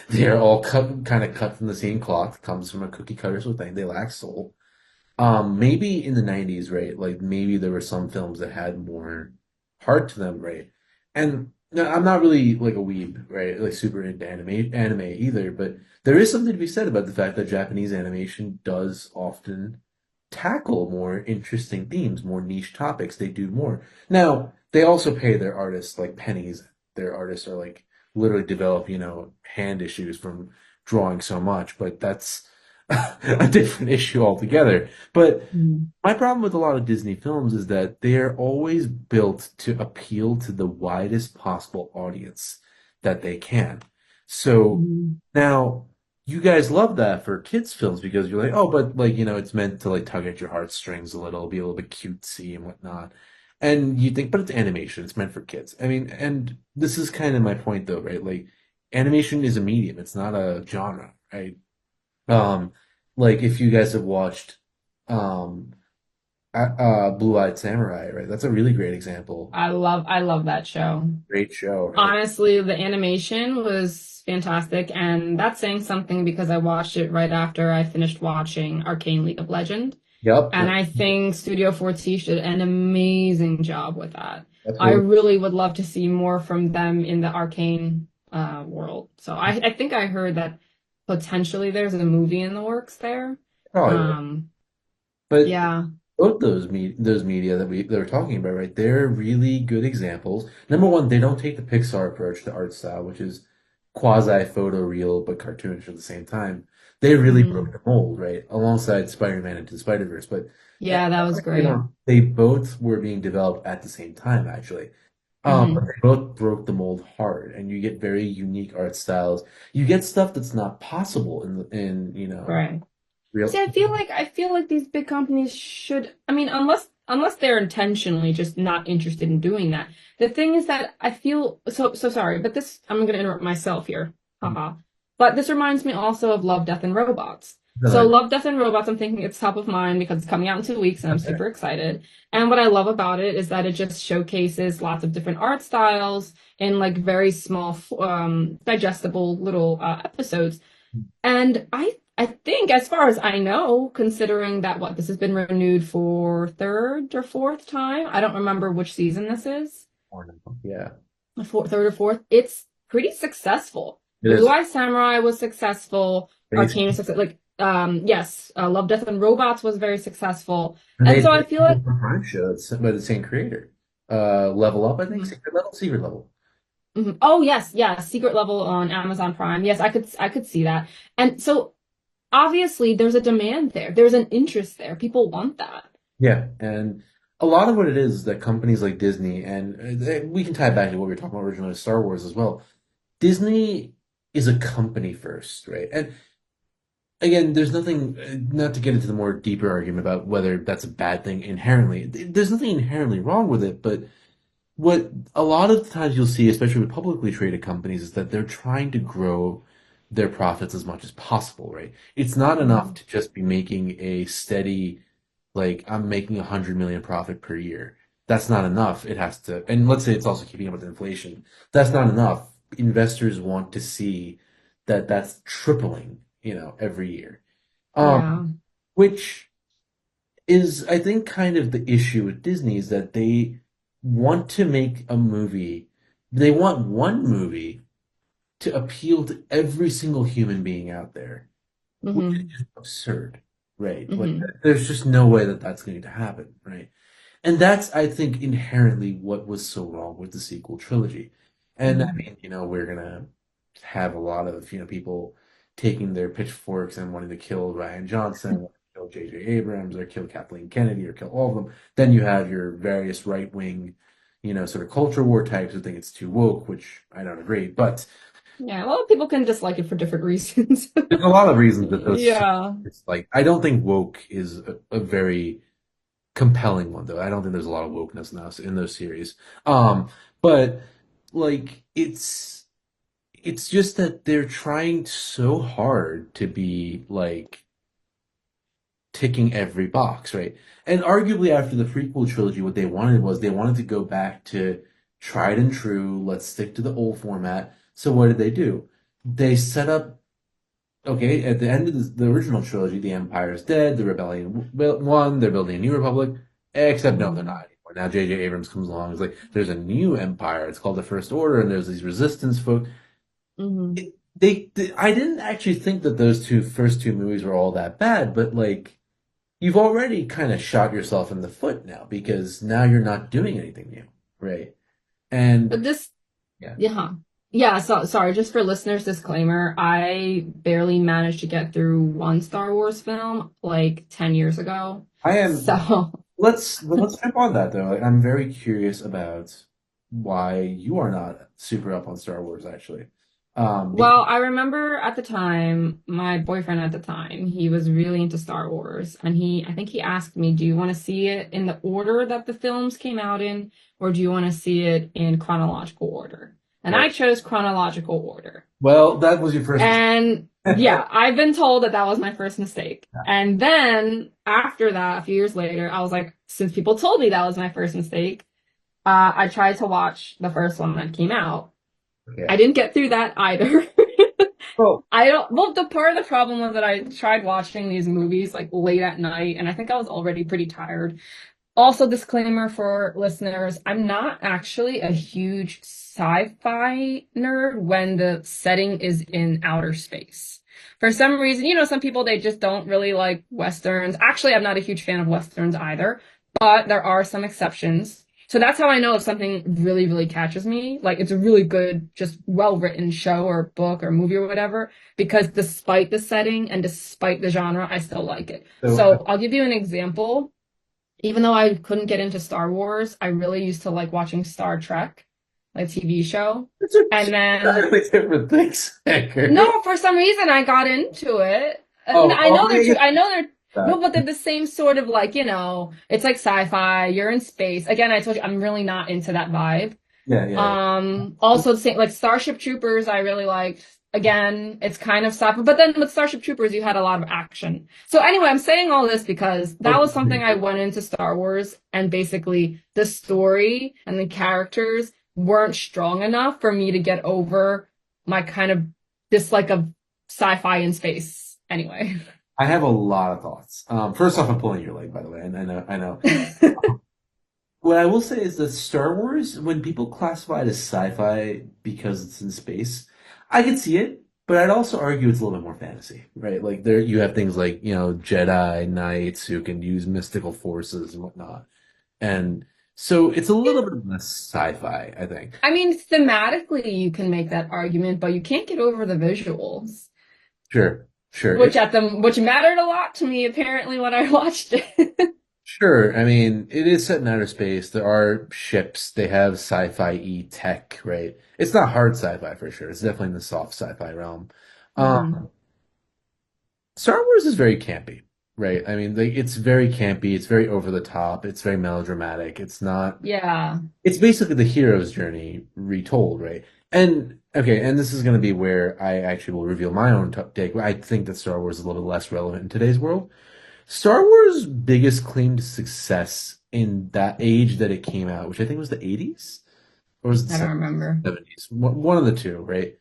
They are all kind of cut from the same cloth, comes from a cookie cutter sort of thing. They lack soul. Maybe in the 90s, right? Like maybe there were some films that had more heart to them, right? And no, I'm not really like a weeb, right? Like super into anime either, but there is something to be said about the fact that Japanese animation does often tackle more interesting themes, more niche topics. They do more. Now, they also pay their artists like pennies. Their artists are like literally develop, hand issues from drawing so much, but that's a different issue altogether. But Hmm. my problem with a lot of Disney films is that they are always built to appeal to the widest possible audience that they can. So Hmm. now you guys love that for kids' films because you're like, oh, but like, it's meant to like tug at your heartstrings a little, be a little bit cutesy and whatnot. And you think, but it's animation, it's meant for kids. I mean, and this is kind of my point though, right? Like animation is a medium, it's not a genre, right? Um, like if you guys have watched um Blue-Eyed Samurai, right? That's a really great example. I love that show. Great show, right? Honestly, the animation was fantastic, and that's saying something because I watched it right after I finished watching Arcane League of Legend. Yep, And I think Studio 4T did an amazing job with that. that's I really really would love to see more from them in the Arcane world. So I think I heard that potentially there's a movie in the works there. probably will. Um, But yeah. both those media that we're talking about, right? They're really good examples. Number one, they don't take the Pixar approach to art style, which is quasi photoreal but cartoonish at the same time. They really broke Hmm. the mold, right? Alongside Spider-Man Into the Spider-Verse, but Yeah, that was great. they both were being developed at the same time, actually. But Hmm. they both broke the mold hard, and you get very unique art styles. You get stuff that's not possible in Right. real. See, I feel like these big companies should, I mean, unless they're intentionally just not interested in doing that. The thing is that I feel so sorry, but this I'm gonna interrupt myself here. Haha. But this reminds me also of Love, Death, and Robots. So Love, Death, and Robots, I'm thinking it's top of mind because it's coming out in 2 weeks and I'm super excited. And what I love about it is that it just showcases lots of different art styles in like very small, digestible little episodes. And I think, as far as I know, considering that what this has been renewed for third or fourth time, I don't remember which season this is, Yeah, third or fourth, it's pretty successful. it Blue is. Eye Samurai was successful. Arcane was successful. Like, yes, Love, Death, and Robots was very successful. And And they so I did feel a like, Prime show it's by the same creator. Level Up, I think. mhm, Secret Level. mhm. Oh yes, yes, Secret Level on Amazon Prime. Yes, I could see that. And so obviously there's a demand there. There's an interest there. People want that. Yeah, and a lot of what it is that companies like Disney and we can tie it back to what we were talking about originally with Star Wars as well. Disney is a company first, right? And again, there's nothing, not to get into the more deeper argument about whether that's a bad thing inherently. There's nothing inherently wrong with it, but what a lot of the times you'll see, especially with publicly traded companies, is that they're trying to grow their profits as much as possible, right? It's not enough Mhm. to just be making a steady, like, I'm making 100 million profit per year. That's not enough. It has to, and let's say it's also keeping up with inflation. That's not enough. Investors want to see that that's tripling, every year. Yeah. Which is, I think, kind of the issue with Disney is that they want to make a movie. They want one movie to appeal to every single human being out there, which is Hmm. just absurd, right? Like, Hmm. there's just no way that that's going to happen, right? And that's, I think, inherently what was so wrong with the sequel trilogy. And I Hmm. mean, we're gonna have a lot of, people taking their pitchforks and wanting to kill Ryan Johnson, wanting to kill J.J. Abrams, or kill Kathleen Kennedy, or kill all of them. Then you have your various right wing, sort of culture war types who think it's too woke, which I don't agree. But Yeah. Well, people can dislike it for different reasons. there's a lot of reasons that those, Yeah. it's like, I don't think woke is a very compelling one though. I don't think there's a lot of wokeness in those series. But like it's just that they're trying so hard to be like ticking every box, right? And arguably after the prequel trilogy, what they wanted was they wanted to go back to tried and true, let's stick to the old format. So what did they do? They set up okay, at the end of the original trilogy, the Empire is dead, the rebellion won, they're building a new republic. Except no, they're Hmm. not anymore. Now J.J. Abrams comes along. It's like there's a new empire. It's called the First Order, and there's these resistance folk. Hmm. I didn't actually think that those first two movies were all that bad, but like you've already kind of shot yourself in the foot now because now you're not doing anything new, right? And But this, yeah, yeah. Yeah, so sorry, just for listeners, disclaimer, I barely managed to get through one Star Wars film like 10 years ago. I am. So, Let's jump on that though. Like, I'm very curious about why you are not super up on Star Wars actually. Because well, I remember at the time, my boyfriend at the time, he was really into Star Wars, and I think he asked me, do you want to see it in the order that the films came out in, or do you want to see it in chronological order? And right. I chose chronological order. Well, that was your first mistake. And yeah, I've been told that that was my first mistake. And then after that, a few years later, I was like, since people told me that was my first mistake, I tried to watch the first one that came out. I Okay. didn't get through that either. Well, I don't, well, the part of the problem was that I tried watching these movies like late at night, and I think I was already pretty tired. Also, disclaimer for listeners, I'm not actually a huge sci-fi nerd when the setting is in outer space. For some reason, some people they just don't really like westerns. Actually, I'm not a huge fan of westerns either, but there are some exceptions. So that's how I know if something really, really catches me. Like it's a really good, just well-written show or book or movie or whatever, because despite the setting and despite the genre, I still like it. so So I'll give you an example. Even though I couldn't get into Star Wars, I really used to like watching Star Trek, like TV show. it's a And two then, entirely different things, Hacker. no, for some reason I got into it. And Oh, I oh, know they're yeah, true. I know they're, no, that. but they're the same sort of like, it's like sci-fi, you're in space. Again, I told you, I'm really not into that vibe. Yeah, yeah, yeah. Also the same like Starship Troopers, I really liked. Again, it's kind of sci-fi, but then with Starship Troopers, you had a lot of action. So anyway, I'm saying all this because that was something I went into Star Wars, and basically the story and the characters weren't strong enough for me to get over my kind of dislike of sci-fi in space. Anyway. I have a lot of thoughts. First off, I'm pulling your leg, by the way, and I know. What I will say is that Star Wars, when people classify it as sci-fi because it's in space, I can see it, but I'd also argue it's a little bit more fantasy, right? Like there, you have things like, Jedi Knights who can use mystical forces and whatnot. And so it's a little bit less sci-fi, I think. I mean, thematically, you can make that argument, but you can't get over the visuals. Sure, sure. Which mattered a lot to me apparently when I watched it. Sure. I mean, it is set in outer space. There are ships. They have sci-fi-y tech, right? It's not hard sci-fi for sure. It's definitely in the soft sci-fi realm. Hmm. Um, Star Wars is very campy, right? I mean, like it's very campy, it's very over the top, it's very melodramatic. It's not Yeah, it's basically the hero's journey retold, right? And okay, and this is going to be where I actually will reveal my own take. I think that Star Wars is a little bit less relevant in today's world. Star Wars' biggest claim to success in that age that it came out, which I think was the 80s or was it I don't the remember. 70s? One of the two, right?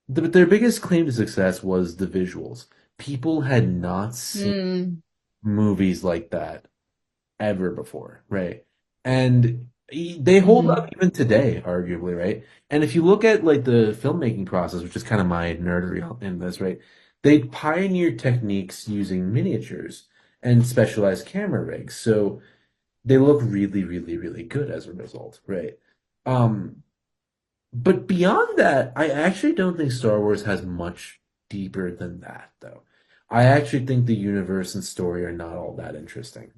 But their biggest claim to success was the visuals. People had not seen Hmm. movies like that ever before, right? And they hold up Hmm. even today, arguably, right? And if you look at like the filmmaking process, which is kind of my nerdery in this, right? They pioneered techniques using miniatures and specialized camera rigs, so they look really, really, really good as a result, right? Um, but beyond that, I actually don't think Star Wars has much deeper than that, though. I actually think the universe and story are not all that interesting.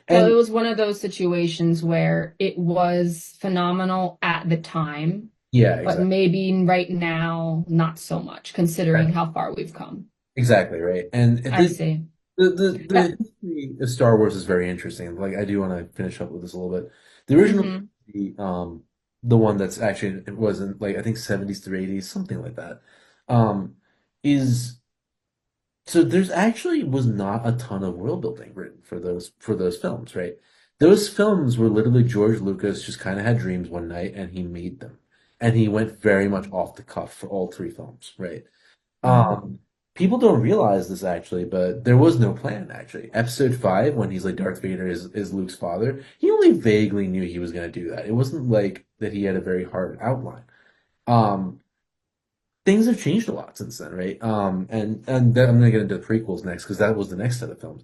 Well, it And was one of those situations where it was phenomenal at the time, yeah, but exactly. maybe right now, not so much, considering how far we've come. Exactly, right. And I see. the Uh, history of Star Wars is very interesting. Like I do want to finish up with this a little bit. The original mhm. the one that's actually it wasn't like I think 70s through 80s, something like that. Um is so there's actually was not a ton of world building written for those films, right? Those films were literally George Lucas just kind of had dreams one night and he made them. And he went very much off the cuff for all three films, right? Mhm. Um, People don't realize this actually, but there was no plan actually. Episode 5, when he's like Darth Vader is Luke's father, he only vaguely knew he was going to do that. It wasn't like that he had a very hard outline. Um, Things have changed a lot since then, right? And then I'm going to get into the prequels next because that was the next set of films.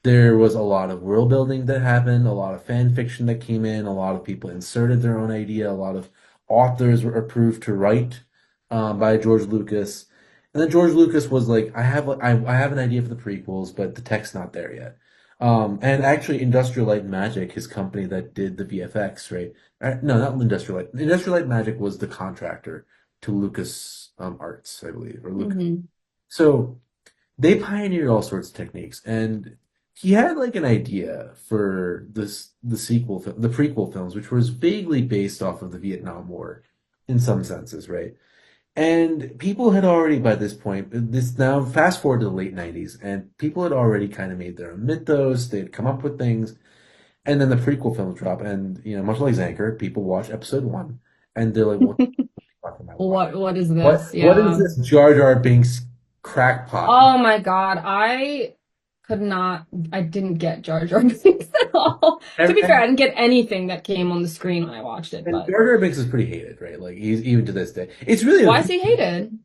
There was a lot of world building that happened, a lot of fan fiction that came in, a lot of people inserted their own idea, a lot of authors were approved to write by George Lucas. And then George Lucas was like, I have an idea for the prequels, but the tech's not there yet. And actually, Industrial Light and Magic, his company that did the VFX, right? No, not Industrial Light. Industrial Light and Magic was the contractor to Lucas Arts, I believe, or Lucas. Mhm. So they pioneered all sorts of techniques, and he had like an idea for the prequel films, which was vaguely based off of the Vietnam War in some senses, right? And people had already by this point, this now fast forward to the late 90s, and people had already kind of made their own mythos, they'd come up with things, and then the prequel films drop, and much like Zanker, people watch episode one, and they're like, what the fuck am I watching? What is this? What is Yeah. this Jar Jar Binks crackpot? Oh my God. Could not, I didn't get Jar Jar Binks at all. To be fair, I And, didn't get anything that came on the screen when I watched it, and but Jar Jar Binks is pretty hated, right? Like he's even to this day. It's really why is he unfortunate hated?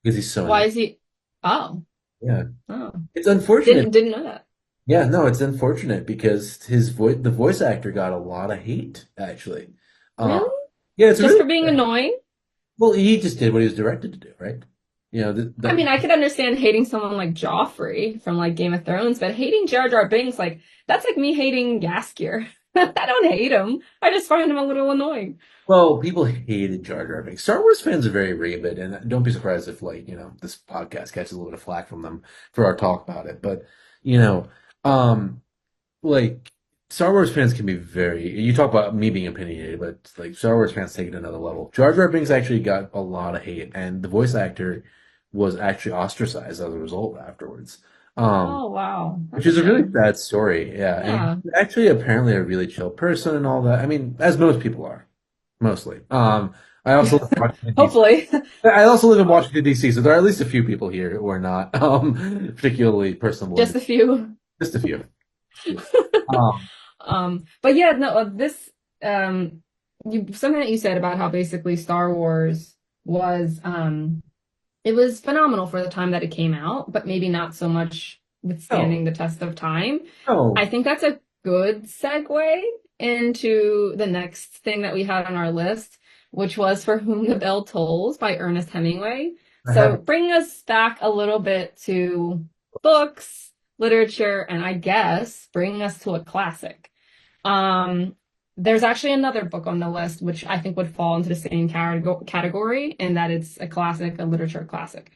because he's so Why annoying. is he? Oh, Yeah, oh, it's unfortunate. didn't know that. Yeah, no, it's unfortunate because the voice actor got a lot of hate actually. Uh, Really? yeah, it's Just really for being annoying? well. He just did what he was directed to do, right? I mean, I could understand hating someone like Joffrey from like Game of Thrones, but hating Jar Jar Binks, like that's like me hating Yaskier. I don't hate him. I just find him a little annoying. well, people hated Jar Jar Binks. Star Wars fans are very rabid, and don't be surprised if, like, this podcast catches a little bit of flack from them for our talk about it. But, you know, um, like, Star Wars fans can be very. You talk about me being opinionated, but like Star Wars fans take it to another level. Jar Jar Binks actually got a lot of hate, and the voice actor was actually ostracized as a result afterwards. Um, Oh wow, which that's a is a really shame. sad story, yeah. And Yeah, he's actually apparently a really chill person and all that. I mean, as most people are, mostly. I also live in Washington, D.C. hopefully. I also live in Washington, D.C., so there are at least a few people here who are not particularly personable Just and a few. just a few. Yeah. Um, But yeah, no, this something that you said about how basically Star Wars was it was phenomenal for the time that it came out, but maybe not so much no, withstanding the test of time. I no. think that's a good segue into the next thing that we had on our list, which was For Whom the Bell Tolls by Ernest Hemingway. I So haven't. bringing us back a little bit to books, literature, and I guess bringing us to a classic. Um, there's actually another book on the list which I think would fall into the same category in that it's a classic, a literature classic.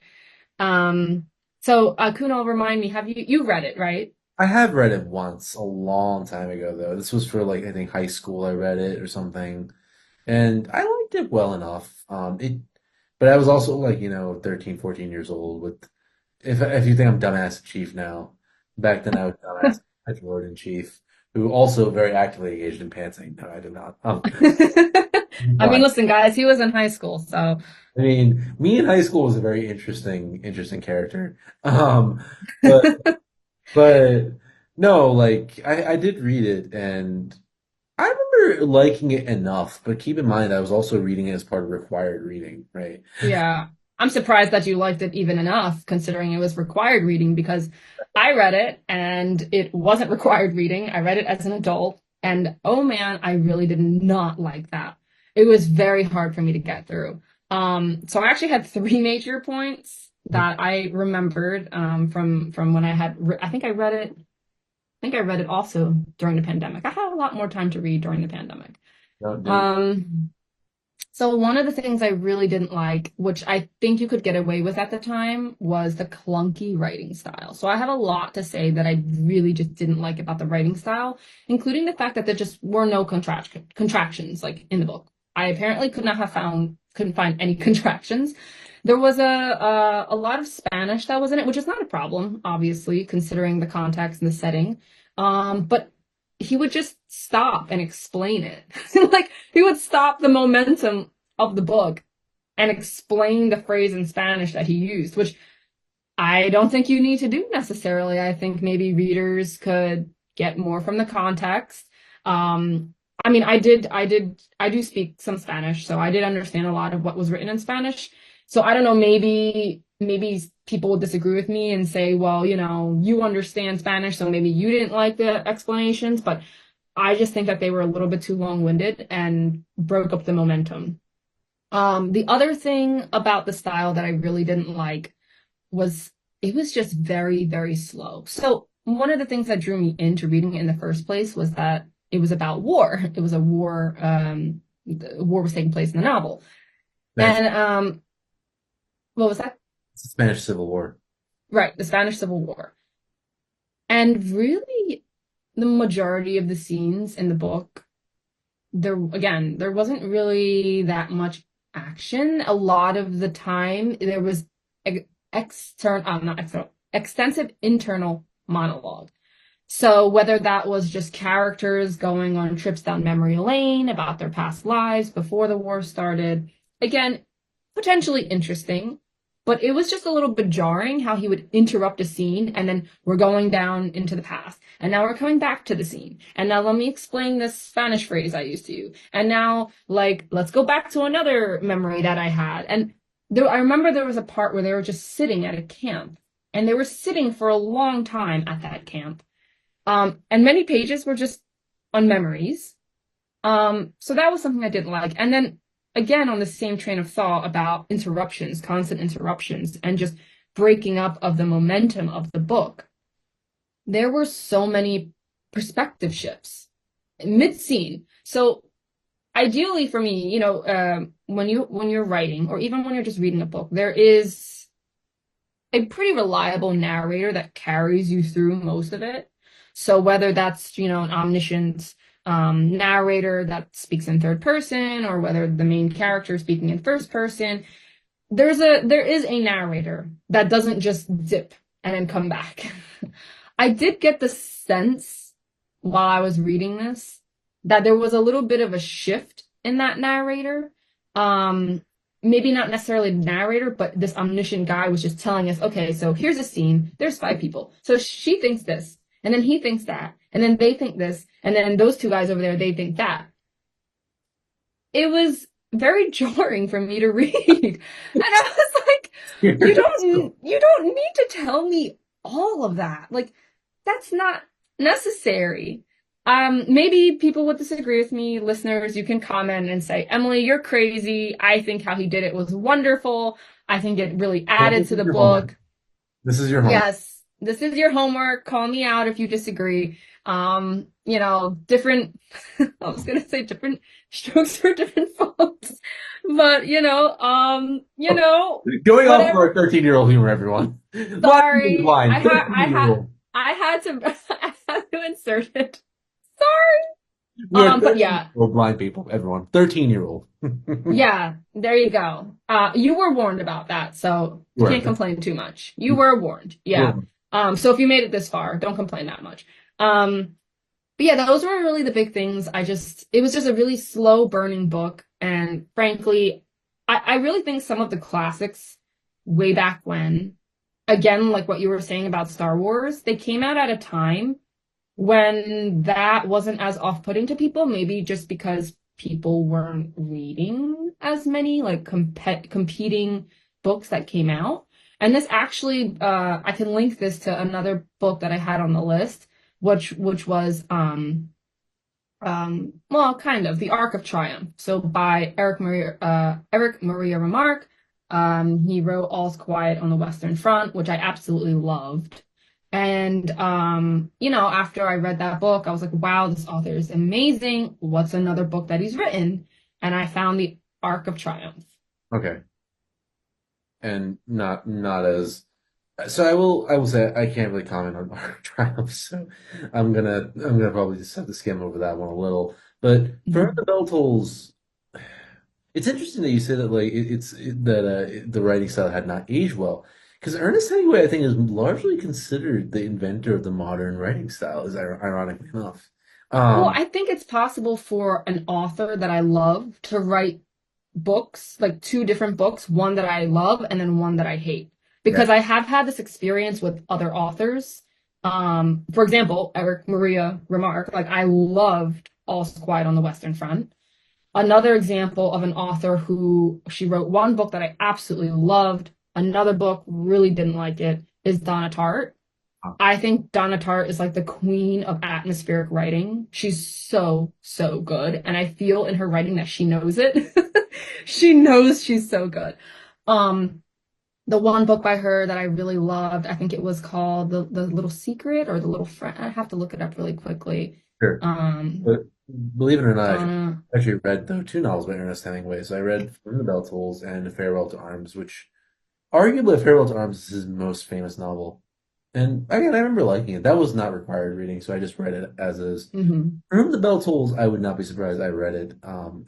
Um, So, Kunal, remind me, you read it, right? I have read it once, a long time ago though. This was for like I think high school. I read it or something, and I liked it well enough. But I was also like 13, 14 years old. With if you think I'm dumbass chief now, back then I was dumbass Edward in chief, who also very actively engaged in pantsing. No, I did not. I mean, But listen, guys, he was in high school, so I mean, me in high school was a very interesting character. Um, but but no, like I did read it and I remember liking it enough, but keep in mind I was also reading it as part of required reading, right? yeah. I'm surprised that you liked it even enough, considering it was required reading, because I read it and it wasn't required reading. I read it as an adult, and oh man, I really did not like that. It was very hard for me to get through. So I actually had three major points that I remembered from when I think I read it. I think I read it also during the pandemic. I had a lot more time to read during the pandemic. No, didn't. Um, so one of the things I really didn't like, which I think you could get away with at the time, was the clunky writing style. So I have a lot to say that I really just didn't like about the writing style, including the fact that there just were no contractions like in the book. I apparently couldn't find any contractions. There was a lot of Spanish that was in it, which is not a problem, obviously, considering the context and the setting. But he would just stop and explain it. Like he would stop the momentum of the book and explain the phrase in Spanish that he used, which I don't think you need to do necessarily. I think maybe readers could get more from the context. I mean, I do speak some Spanish, so I did understand a lot of what was written in Spanish. So I don't know, maybe people will disagree with me and say, well, you understand Spanish, so maybe you didn't like the explanations, but I just think that they were a little bit too long-winded and broke up the momentum. The other thing about the style that I really didn't like was it was just very, very slow. So one of the things that drew me into reading it in the first place was that it was about war. It was a war, the war was taking place in the novel. Spanish, And what was that? it's the Spanish Civil War. Right, the Spanish Civil War. And really, the majority of the scenes in the book, there wasn't really that much action. A lot of the time, there was not external, extensive internal monologue. So whether that was just characters going on trips down memory lane about their past lives before the war started, again, potentially interesting, but it was just a little bit jarring how he would interrupt a scene and then we're going down into the past. And now we're coming back to the scene. And now let me explain this Spanish phrase I used to use. And now, like, let's go back to another memory that I had. And I remember there was a part where they were just sitting at a camp and they were sitting for a long time at that camp. And many pages were just on memories. So that was something I didn't like. And then again, on the same train of thought about interruptions, constant interruptions, and just breaking up of the momentum of the book, there were so many perspective shifts mid-scene. So ideally for me, when you're writing, or even when you're just reading a book, there is a pretty reliable narrator that carries you through most of it. So whether that's, an omniscient narrator that speaks in third person, or whether the main character is speaking in first person, there is a narrator that doesn't just dip and then come back. I did get the sense while I was reading this that there was a little bit of a shift in that narrator. Maybe not necessarily the narrator, but this omniscient guy was just telling us, okay, so here's a scene. There's five people. So she thinks this, and then he thinks that, and then they think this, and then those two guys over there, they think that. It was very jarring for me to read. And I was like, you don't need to tell me all of that. Like, that's not necessary. Maybe people would disagree with me. Listeners, you can comment and say, Emily, you're crazy. I think how he did it was wonderful. I think it really Well, added this to is the your homework. book. This is your homework. Yes, this is your homework. Call me out if you disagree. different, I was gonna say different strokes for different folks, but Going off of our whatever. 13-year-old humor, everyone. Blind people Sorry, blind, 13-year-old. I had to, I had to insert it. Sorry. We are But yeah, 13-year-old blind people, everyone. 13-year-old. yeah, there you go. You were warned about that, so Where? can't complain too much. You were warned. Yeah. Where? So if you made it this far, don't complain that much. But yeah, those were really the big things. It was just a really slow burning book. And frankly, I really think some of the classics way back when, again, like what you were saying about Star Wars, they came out at a time when that wasn't as off-putting to people, maybe just because people weren't reading as many like competing books that came out. And this actually, I can link this to another book that I had on the list, which was well, kind of The Arc of Triumph. So by Eric Maria Remarque. He wrote All's Quiet on the Western Front, which I absolutely loved. And after I read that book, I was like, wow, this author is amazing. What's another book that he's written? And I found The Arc of Triumph. Okay. And not as so I will say I can't really comment on Art Triumph, so I'm gonna probably just have to skim over that one a little. But for the Mhm. Bell Tolls, it's interesting that you say that that the writing style had not aged well. Because Ernest Hemingway, I think, is largely considered the inventor of the modern writing style, is ironically enough. Well, Um, I think it's possible for an author that I love to write books, like two different books, one that I love and then one that I hate. yeah, Because I have had this experience with other authors. For example, Eric Maria Remarque, like I loved All's Quiet on the Western Front. Another example of an author who she wrote one book that I absolutely loved, another book really didn't like it, is Donna Tartt. I think Donna Tartt is like the queen of atmospheric writing. She's so, so good. And I feel in her writing that she knows it. She knows she's so good. Um, the one book by her that I really loved, I think it was called The Little Secret or The Little Friend. I have to look it up really quickly. sure. Um, But believe it or not, Donna. I actually read though two novels by Ernest Hemingway. So I read From the Bell Tolls and A Farewell to Arms, which arguably A Farewell to Arms is his most famous novel. And again, I remember liking it. That was not required reading, so I just read it as is. Mhm. From the Bell Tolls, I would not be surprised I read it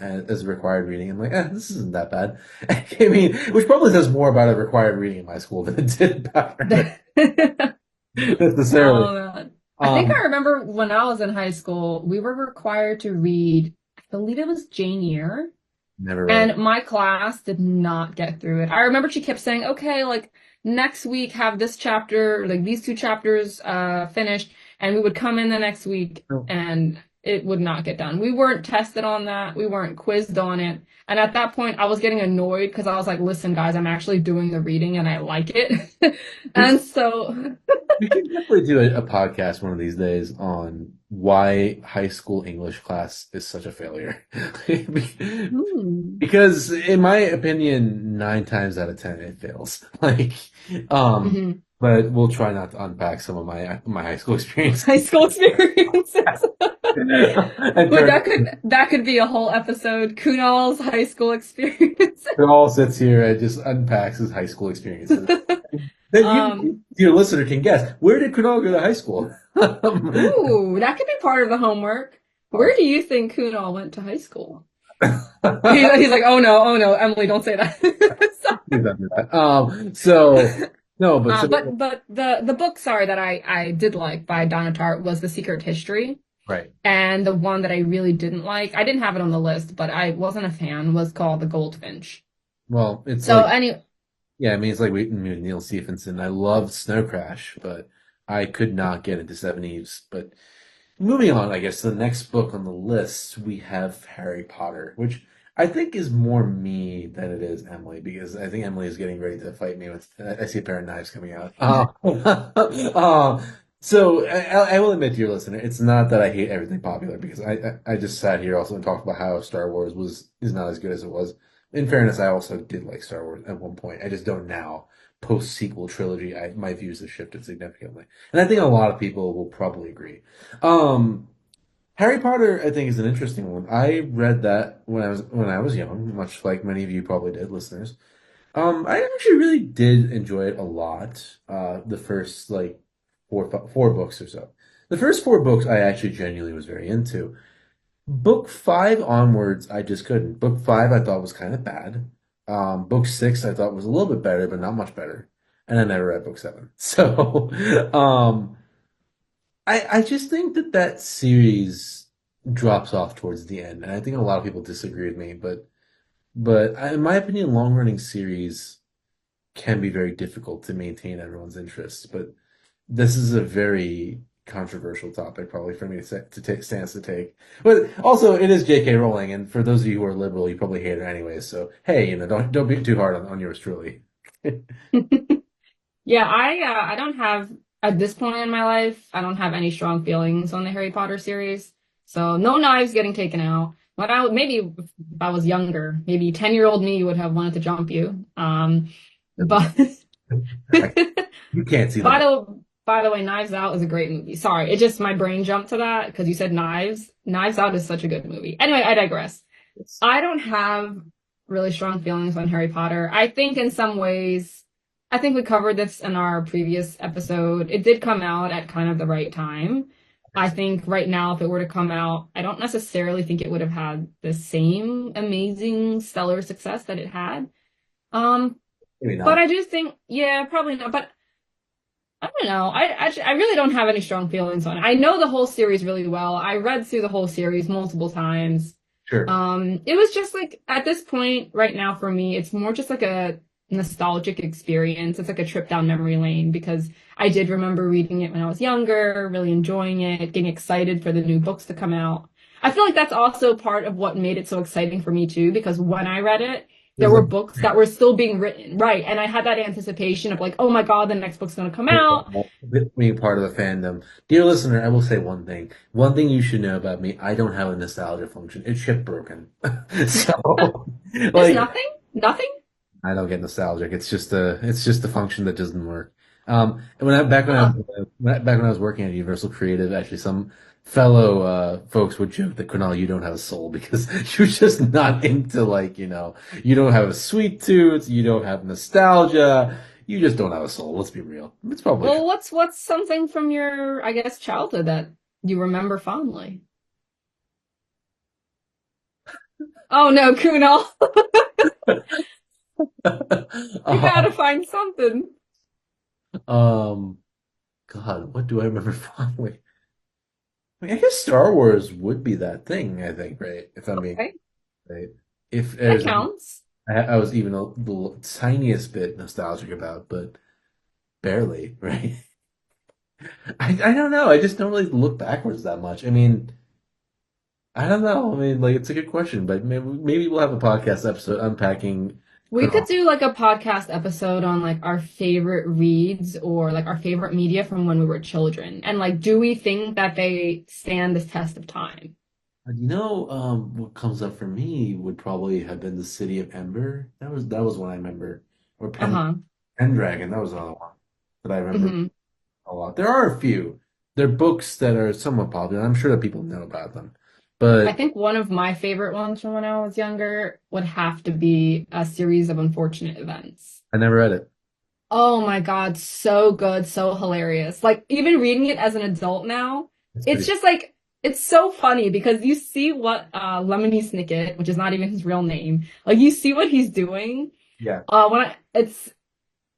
as a required reading. I'm like, this isn't that bad. I mean, which probably says more about a required reading in my school than it did about necessarily. Oh man. I think I Um, remember when I was in high school, we were required to read, I believe it was Jane Eyre, Never read it. and my class did not get through it. I remember she kept saying, okay, like next week have this chapter, like these two chapters finished, and we would come in the next week and it would not get done. We weren't tested on that. We weren't quizzed on it. And at that point, I was getting annoyed because I was like, listen, guys, I'm actually doing the reading and I like it. We And so We should definitely do a podcast one of these days on why high school English class is such a failure. Hmm. Because in my opinion, 9 times out of 10 it fails. Um, Mhm. but we'll try not to unpack some of my high school High experiences. school experiences. And But turn that could be a whole episode. Kunal's high school experiences. it all sits here and just unpacks his high school experiences. Then you, Um, your listener, can guess, where did Kunal go to high school? ooh, that could be part of the homework. Where do you think Kunal went to high school? He's like, oh no, Emily, don't say that. Please don't do that. So no, but so But the book, sorry, that I did like by Donna Tartt was The Secret History. right. And the one that I really didn't like, I didn't have it on the list, but I wasn't a fan, was called The Goldfinch. Well, it's So like any yeah, I mean it's like waiting with Neil Stephenson. I loved Snow Crash, but I could not get into Seven Eves. But moving on, I guess to the next book on the list, we have Harry Potter, which I think is more me than it is Emily, because I think Emily is getting ready to fight me with. I see a pair of knives coming out. So I will admit to your listener, it's not that I hate everything popular, because I just sat here also and talked about how Star Wars is not as good as it was. In fairness, I also did like Star Wars at one point. I just don't now. Post sequel trilogy, my views have shifted significantly, and I think a lot of people will probably agree. Um, Harry Potter, I think, is an interesting one. I read that when I was young, much like many of you probably did, listeners. I actually really did enjoy it a lot. The first like four books or so. The first four books I actually genuinely was very into. Book five onwards, I just couldn't. Book five I thought was kind of bad. Book six I thought was a little bit better, but not much better. And I never read book seven. So, I just think that that series drops off towards the end, and I think a lot of people disagree with me, but in my opinion, long running series can be very difficult to maintain everyone's interest. But this is a very controversial topic, probably for me to take stance to take. But also, it is J.K. Rowling, and for those of you who are liberal, you probably hate her anyway. So hey, don't be too hard on yours truly. Yeah, I don't have at this point in my life, I don't have any strong feelings on the Harry Potter series. So no knives getting taken out. But maybe if I was younger, maybe 10-year-old me would have wanted to jump you. But I, you can't see by them. the way, Knives Out is a great movie. Sorry, it just my brain jumped to that because you said knives. Knives Out is such a good movie. Anyway, I digress. I don't have really strong feelings on Harry Potter. I think in some ways, I think we covered this in our previous episode. It did come out at kind of the right time. I think right now, if it were to come out, I don't necessarily think it would have had the same amazing stellar success that it had. Um, Maybe but not. I do think, yeah, probably not. But I don't know. I really don't have any strong feelings on it. I know the whole series really well. I read through the whole series multiple times. Sure. It was just like at this point right now for me, it's more just like a nostalgic experience. It's like a trip down memory lane because I did remember reading it when I was younger, really enjoying it, getting excited for the new books to come out. I feel like that's also part of what made it so exciting for me too, because when I read it, there There's were like books that were still being written, right? And I had that anticipation of like, oh my God, the next book's gonna come out. being part of the fandom. Dear listener, I will say one thing. One thing you should know about me, I don't have a nostalgia function. It's shit broken. So, There's like, nothing, nothing. I don't get nostalgic. It's just a function that doesn't work. And when I back when I was Huh. back when I was working at Universal Creative, actually some fellow folks would joke that Kunal, you don't have a soul because you're just not into like, you don't have a sweet tooth, you don't have nostalgia, you just don't have a soul. Let's be real. It's probably true. Well, what's something from your, I guess, childhood that you remember fondly? Oh no, Kunal, you Uh, gotta find something. um, God, what do I remember fondly? I mean, I guess Star Wars would be that thing, I think, right? If I'm being Okay, right. If that there's counts. I was even the tiniest bit nostalgic about, but barely, right? I don't know. I just don't really look backwards that much. I mean, I don't know. I mean, like it's a good question, but maybe we'll have a podcast episode unpacking We could Kunal. do like a podcast episode on like our favorite reads or like our favorite media from when we were children. And like, do we think that they stand the test of time? What comes up for me would probably have been the City of Ember. That was one I remember, or Uh-huh. Pendragon. That was another one that I remember hmm a lot. There are a few. There are books that are somewhat popular. I'm sure that people know about them, I but think one of my favorite ones from when I was younger would have to be A Series of Unfortunate Events. I never read it. Oh my God, so good, so hilarious. Like even reading it as an adult now, It's it's pretty. just like it's so funny because you see what Lemony Snicket, which is not even his real name, like you see what he's doing. Yeah.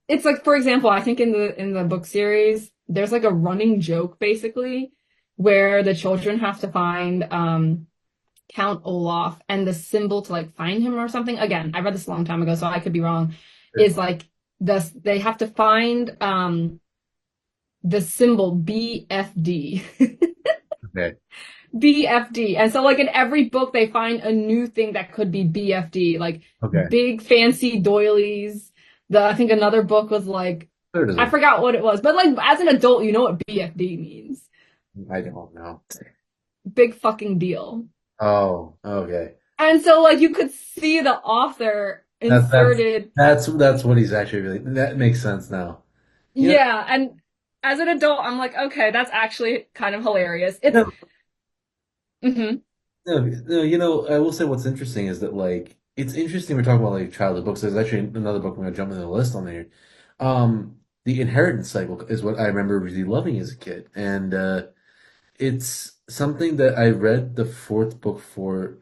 It's like for example, I think in the book series, there's like a running joke basically where the children have to find Count Olaf and the symbol to like find him or something. Again, I read this a long time ago, so I could be wrong. Is like they have to find the symbol BFD. Okay. BFD. And so like in every book they find a new thing that could be BFD, like Okay. big fancy doilies. The I think another book was like There it is. I forgot what it was, but like as an adult, you know what BFD means. I don't know. Big fucking deal. Oh, okay. And so like you could see the author That's that's inserted. that's what he's actually really. That makes sense now. You know, Yeah, and as an adult, I'm like, okay, that's actually kind of hilarious. you It's know, Hmm. No, no, I will say what's interesting is that like it's interesting we're talking about like childhood books. There's actually another book I'm gonna jump in the list on there. The Inheritance Cycle is what I remember really loving as a kid, and it's something that I read the fourth book for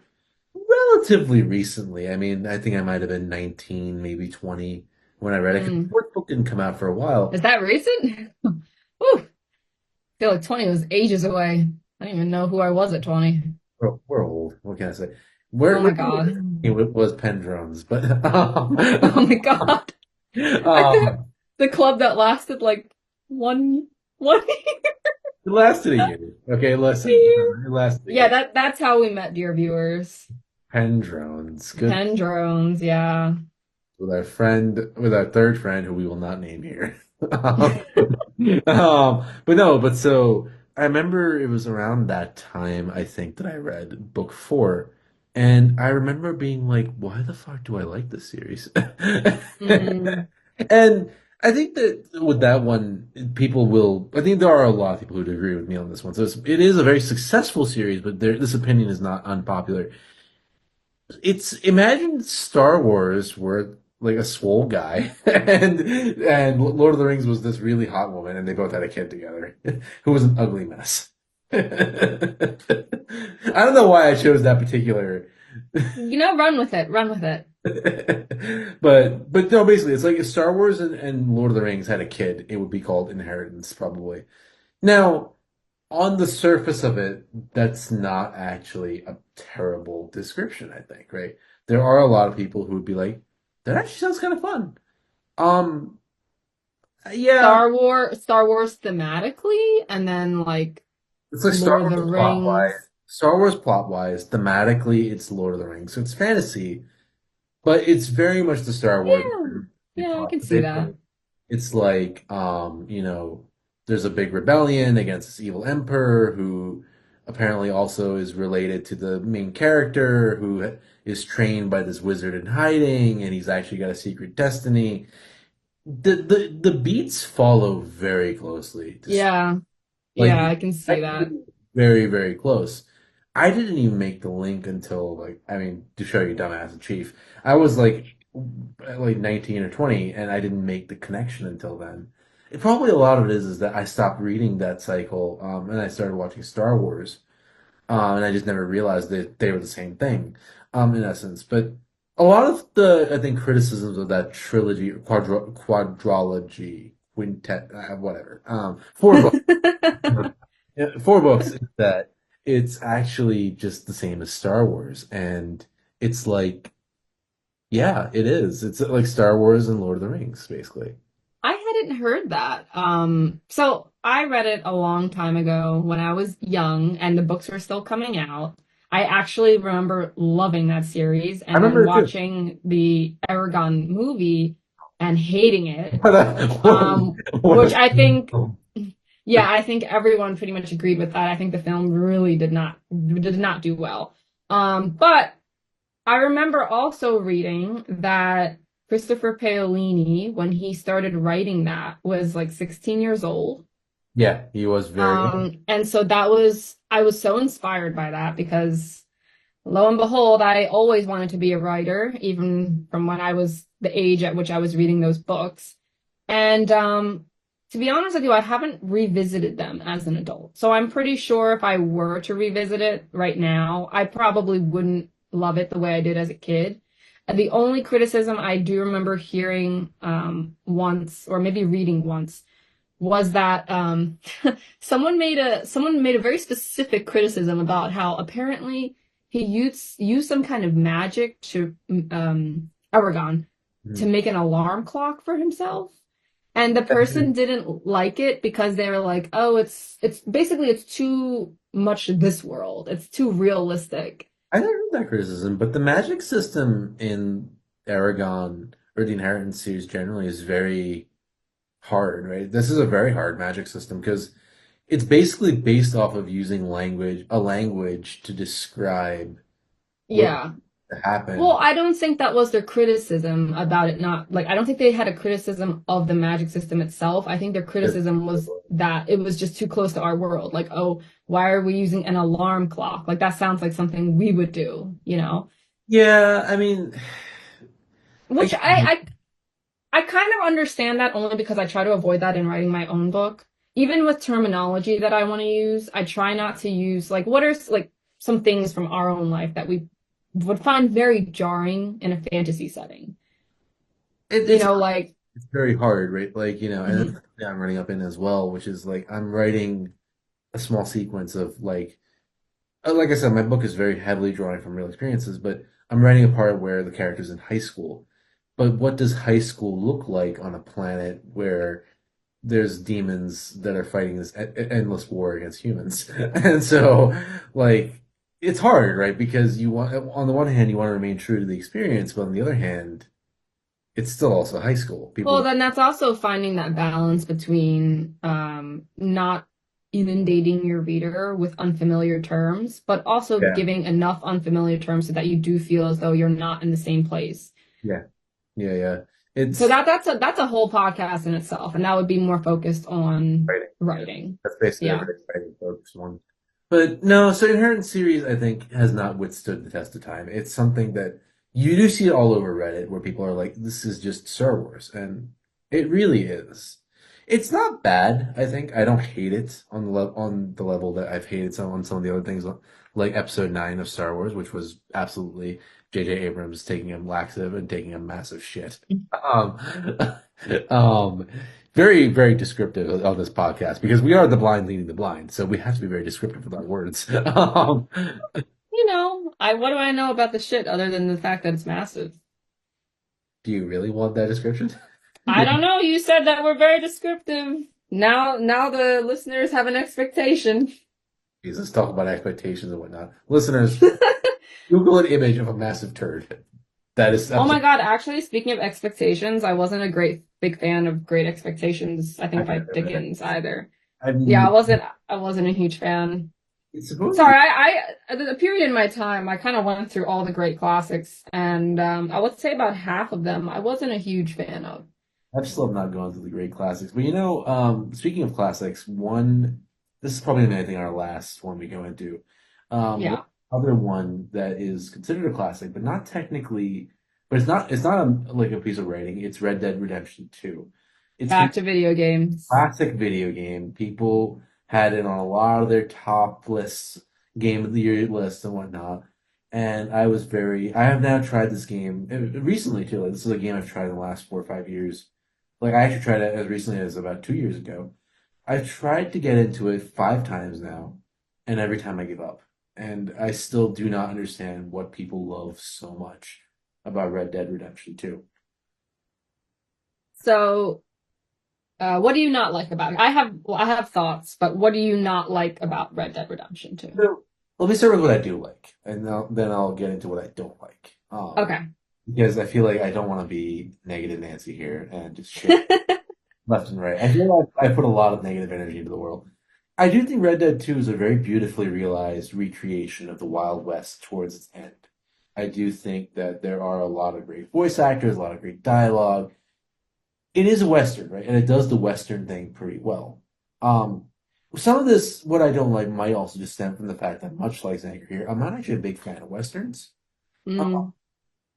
relatively recently. I mean, I think I might have been 19, maybe 20 when I read it. 'Cause the Mm. fourth book didn't come out for a while. Is that recent? Whew. Feel like 20 was ages away. I don't even know who I was at 20. We're old. What can I say? Oh Where my God. it was pen drones, but Oh my God. I think um, the club that lasted like one one it lasted a year. Okay, listen, year. it lasted a Yeah, year. that's how we met, dear viewers. Pen drones, good Pen drones, yeah. with our third friend who we will not name here. But no, but so I remember it was around that time I think that I read book four, and I remember being like, "Why the fuck do I like this series?" Mm, And I think that with that one, people will. I think there are a lot of people who would agree with me on this one. So it is a very successful series, but this opinion is not unpopular. It's imagine Star Wars were like a swole guy and Lord of the Rings was this really hot woman and they both had a kid together who was an ugly mess. I don't know why I chose that particular run with it. Run with it. but no, basically it's like if Star Wars and Lord of the Rings had a kid, it would be called Inheritance probably. Now, on the surface of it, that's not actually a terrible description, I think, right? There are a lot of people who would be like, that actually sounds kind of fun. Um, yeah, Star Wars thematically, and then like it's like Star Lord of the Wars plot wise. Rings. Star Wars plot wise, thematically, it's Lord of the Rings. So it's fantasy, but it's very much the Star Wars Yeah, yeah, I plot. can see that. It's like, there's a big rebellion against this evil emperor who apparently also is related to the main character who is trained by this wizard in hiding, and he's actually got a secret destiny. The beats follow very closely to Yeah, like yeah, I can see that. very, very close. I didn't even make the link until like I mean, to show you dumbass and chief. I was like 19 or 20 and I didn't make the connection until then. Probably a lot of it is that I stopped reading that cycle and I started watching Star Wars. And I just never realized that they were the same thing in essence. But a lot of the I think criticisms of that trilogy, quadrology, quintet, whatever, four books yeah, four books is that it's actually just the same as Star Wars, and it's like, yeah, it is. It's like Star Wars and Lord of the Rings, basically. I hadn't heard that. So I read it a long time ago when I was young and the books were still coming out. I actually remember loving that series I and then remember it too. watching the Aragon movie and hating it. What, Which what I think, a- yeah, I think everyone pretty much agreed with that. I think the film really did not do well. But I remember also reading that Christopher Paolini, when he started writing that, was like 16 years old. yeah, he was very young. And so I was so inspired by that because lo and behold, I always wanted to be a writer, even from when I was the age at which I was reading those books. And to be honest with you, I haven't revisited them as an adult. So I'm pretty sure if I were to revisit it right now, I probably wouldn't love it the way I did as a kid. And the only criticism I do remember hearing once, or maybe reading once, was that someone made a very specific criticism about how apparently he used some kind of magic to Aragon to Hmm. make an alarm clock for himself. And the person didn't like it because they were like, "Oh, it's basically it's too much this world. It's too realistic." I never heard that criticism, but the magic system in Aragon or the Inheritance series generally is very hard, right? This is a very hard magic system because it's basically based off of using a language to describe what Yeah. to Well, happen. I don't think that was their criticism about it not like I don't think they had a criticism of the magic system itself. I think their criticism was that it was just too close to our world. Like, oh, why are we using an alarm clock? Like that sounds like something we would do, you know? Yeah, I mean, Which again, I kind of understand that only because I try to avoid that in writing my own book. Even with terminology that I want to use, I try not to use like what are like some things from our own life that we would find very jarring in a fantasy setting. it, You it's know, like it's very hard, right? Like, and that's mhm. something I'm running up in as well, which is like I'm writing a small sequence of like I said, my book is very heavily drawing from real experiences, but I'm writing a part where the character's in high school. But what does high school look like on a planet where there's demons that are fighting this endless war against humans? And so, like, it's hard, right? Because you want, on the one hand, you want to remain true to the experience, but on the other hand, it's still also high school. Well, People, then that's also finding that balance between not inundating your reader with unfamiliar terms, but also yeah, giving enough unfamiliar terms so that you do feel as though you're not in the same place. yeah, yeah. So It's that's a whole podcast in itself, and that would be more focused on writing. Yeah. writing. That's basically Yeah. everybody's writing focus one. But no, so Inherent Series, I think, has not withstood the test of time. It's something that you do see it all over Reddit where people are like, this is just Star Wars. And it really is. It's not bad, I think. I don't hate it on on the level that I've hated some of the other things, like Episode 9 of Star Wars, which was absolutely J.J. Abrams taking a laxative and taking a massive shit. Um, um, very, very descriptive on this podcast because we are the blind leading the blind, so we have to be very descriptive with our words. You know, I what do I know about the shit other than the fact that it's massive? Do you really want that description? I don't know. You said that we're very descriptive. Now the listeners have an expectation. Jesus, talk about expectations and whatnot. Listeners, Google an image of a massive turd. That is Oh my absolutely. God, actually, speaking of expectations, I wasn't a great big fan of Great Expectations, I I think by can't remember that. Dickens either. Yeah, I'm, I wasn't a huge fan. it's supposedly. Sorry, at the period in my time, I kind of went through all the great classics, and I would say about half of them I wasn't a huge fan of. I've still not gone through the great classics, but speaking of classics, this is probably I think our last one we go into. One Yeah, other one that is considered a classic, but not technically, but it's not like a piece of writing. It's Red Dead Redemption 2. It's back to video games. classic video game. People had it on a lot of their top lists, game of the year lists and whatnot. And I have now tried this game recently too. Like, this is a game I've tried in the last 4 or 5 years. Like I actually tried it as recently as about 2 years ago. I've tried to get into it 5 times now, and every time I give up. And I still do not understand what people love so much about Red Dead Redemption 2. So, what do you not like about it? I have thoughts, but what do you not like about Red Dead Redemption 2? So let me start with what I do like, and then I'll get into what I don't like. Okay. Because I feel like I don't want to be negative Nancy here and just shit left and right. I feel like I put a lot of negative energy into the world. I do think Red Dead 2 is a very beautifully realized recreation of the Wild West towards its end. I do think that there are a lot of great voice actors, a lot of great dialogue. It is a Western, right? And it does the Western thing pretty well. Um, some of this, what I don't like, might also just stem from the fact that, much like Xanger here, I'm not actually a big fan of Westerns. Mm,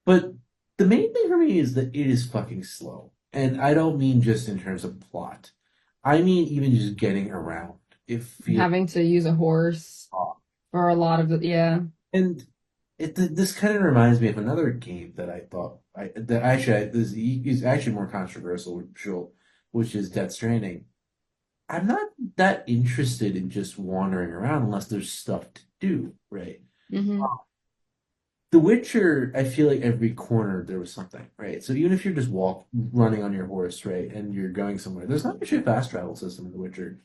But the main thing for me is that it is fucking slow. And I don't mean just in terms of plot. I mean even just getting around. It feels having to use a horse off. for a lot of it, yeah. And this kind of reminds me of another game that I thought that actually is actually more controversial, which is Death Stranding. I'm not that interested in just wandering around unless there's stuff to do, right? Hmm. The Witcher, I feel like every corner there was something, right? So even if you're just running on your horse, right, and you're going somewhere, there's not actually a fast travel system in The Witcher,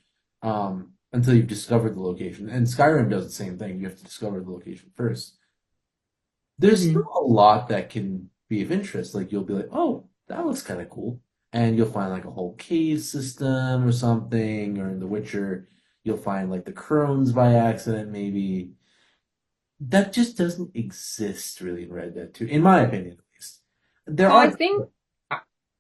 until you've discovered the location. And Skyrim does the same thing. You have to discover the location first. There's Hmm. still a lot that can be of interest. Like you'll be like, oh, that looks kind of cool, and you'll find like a whole cave system or something. Or in The Witcher, you'll find like the crones by accident, maybe. that just doesn't exist really in Red Dead 2, in my opinion at least. There So I are think,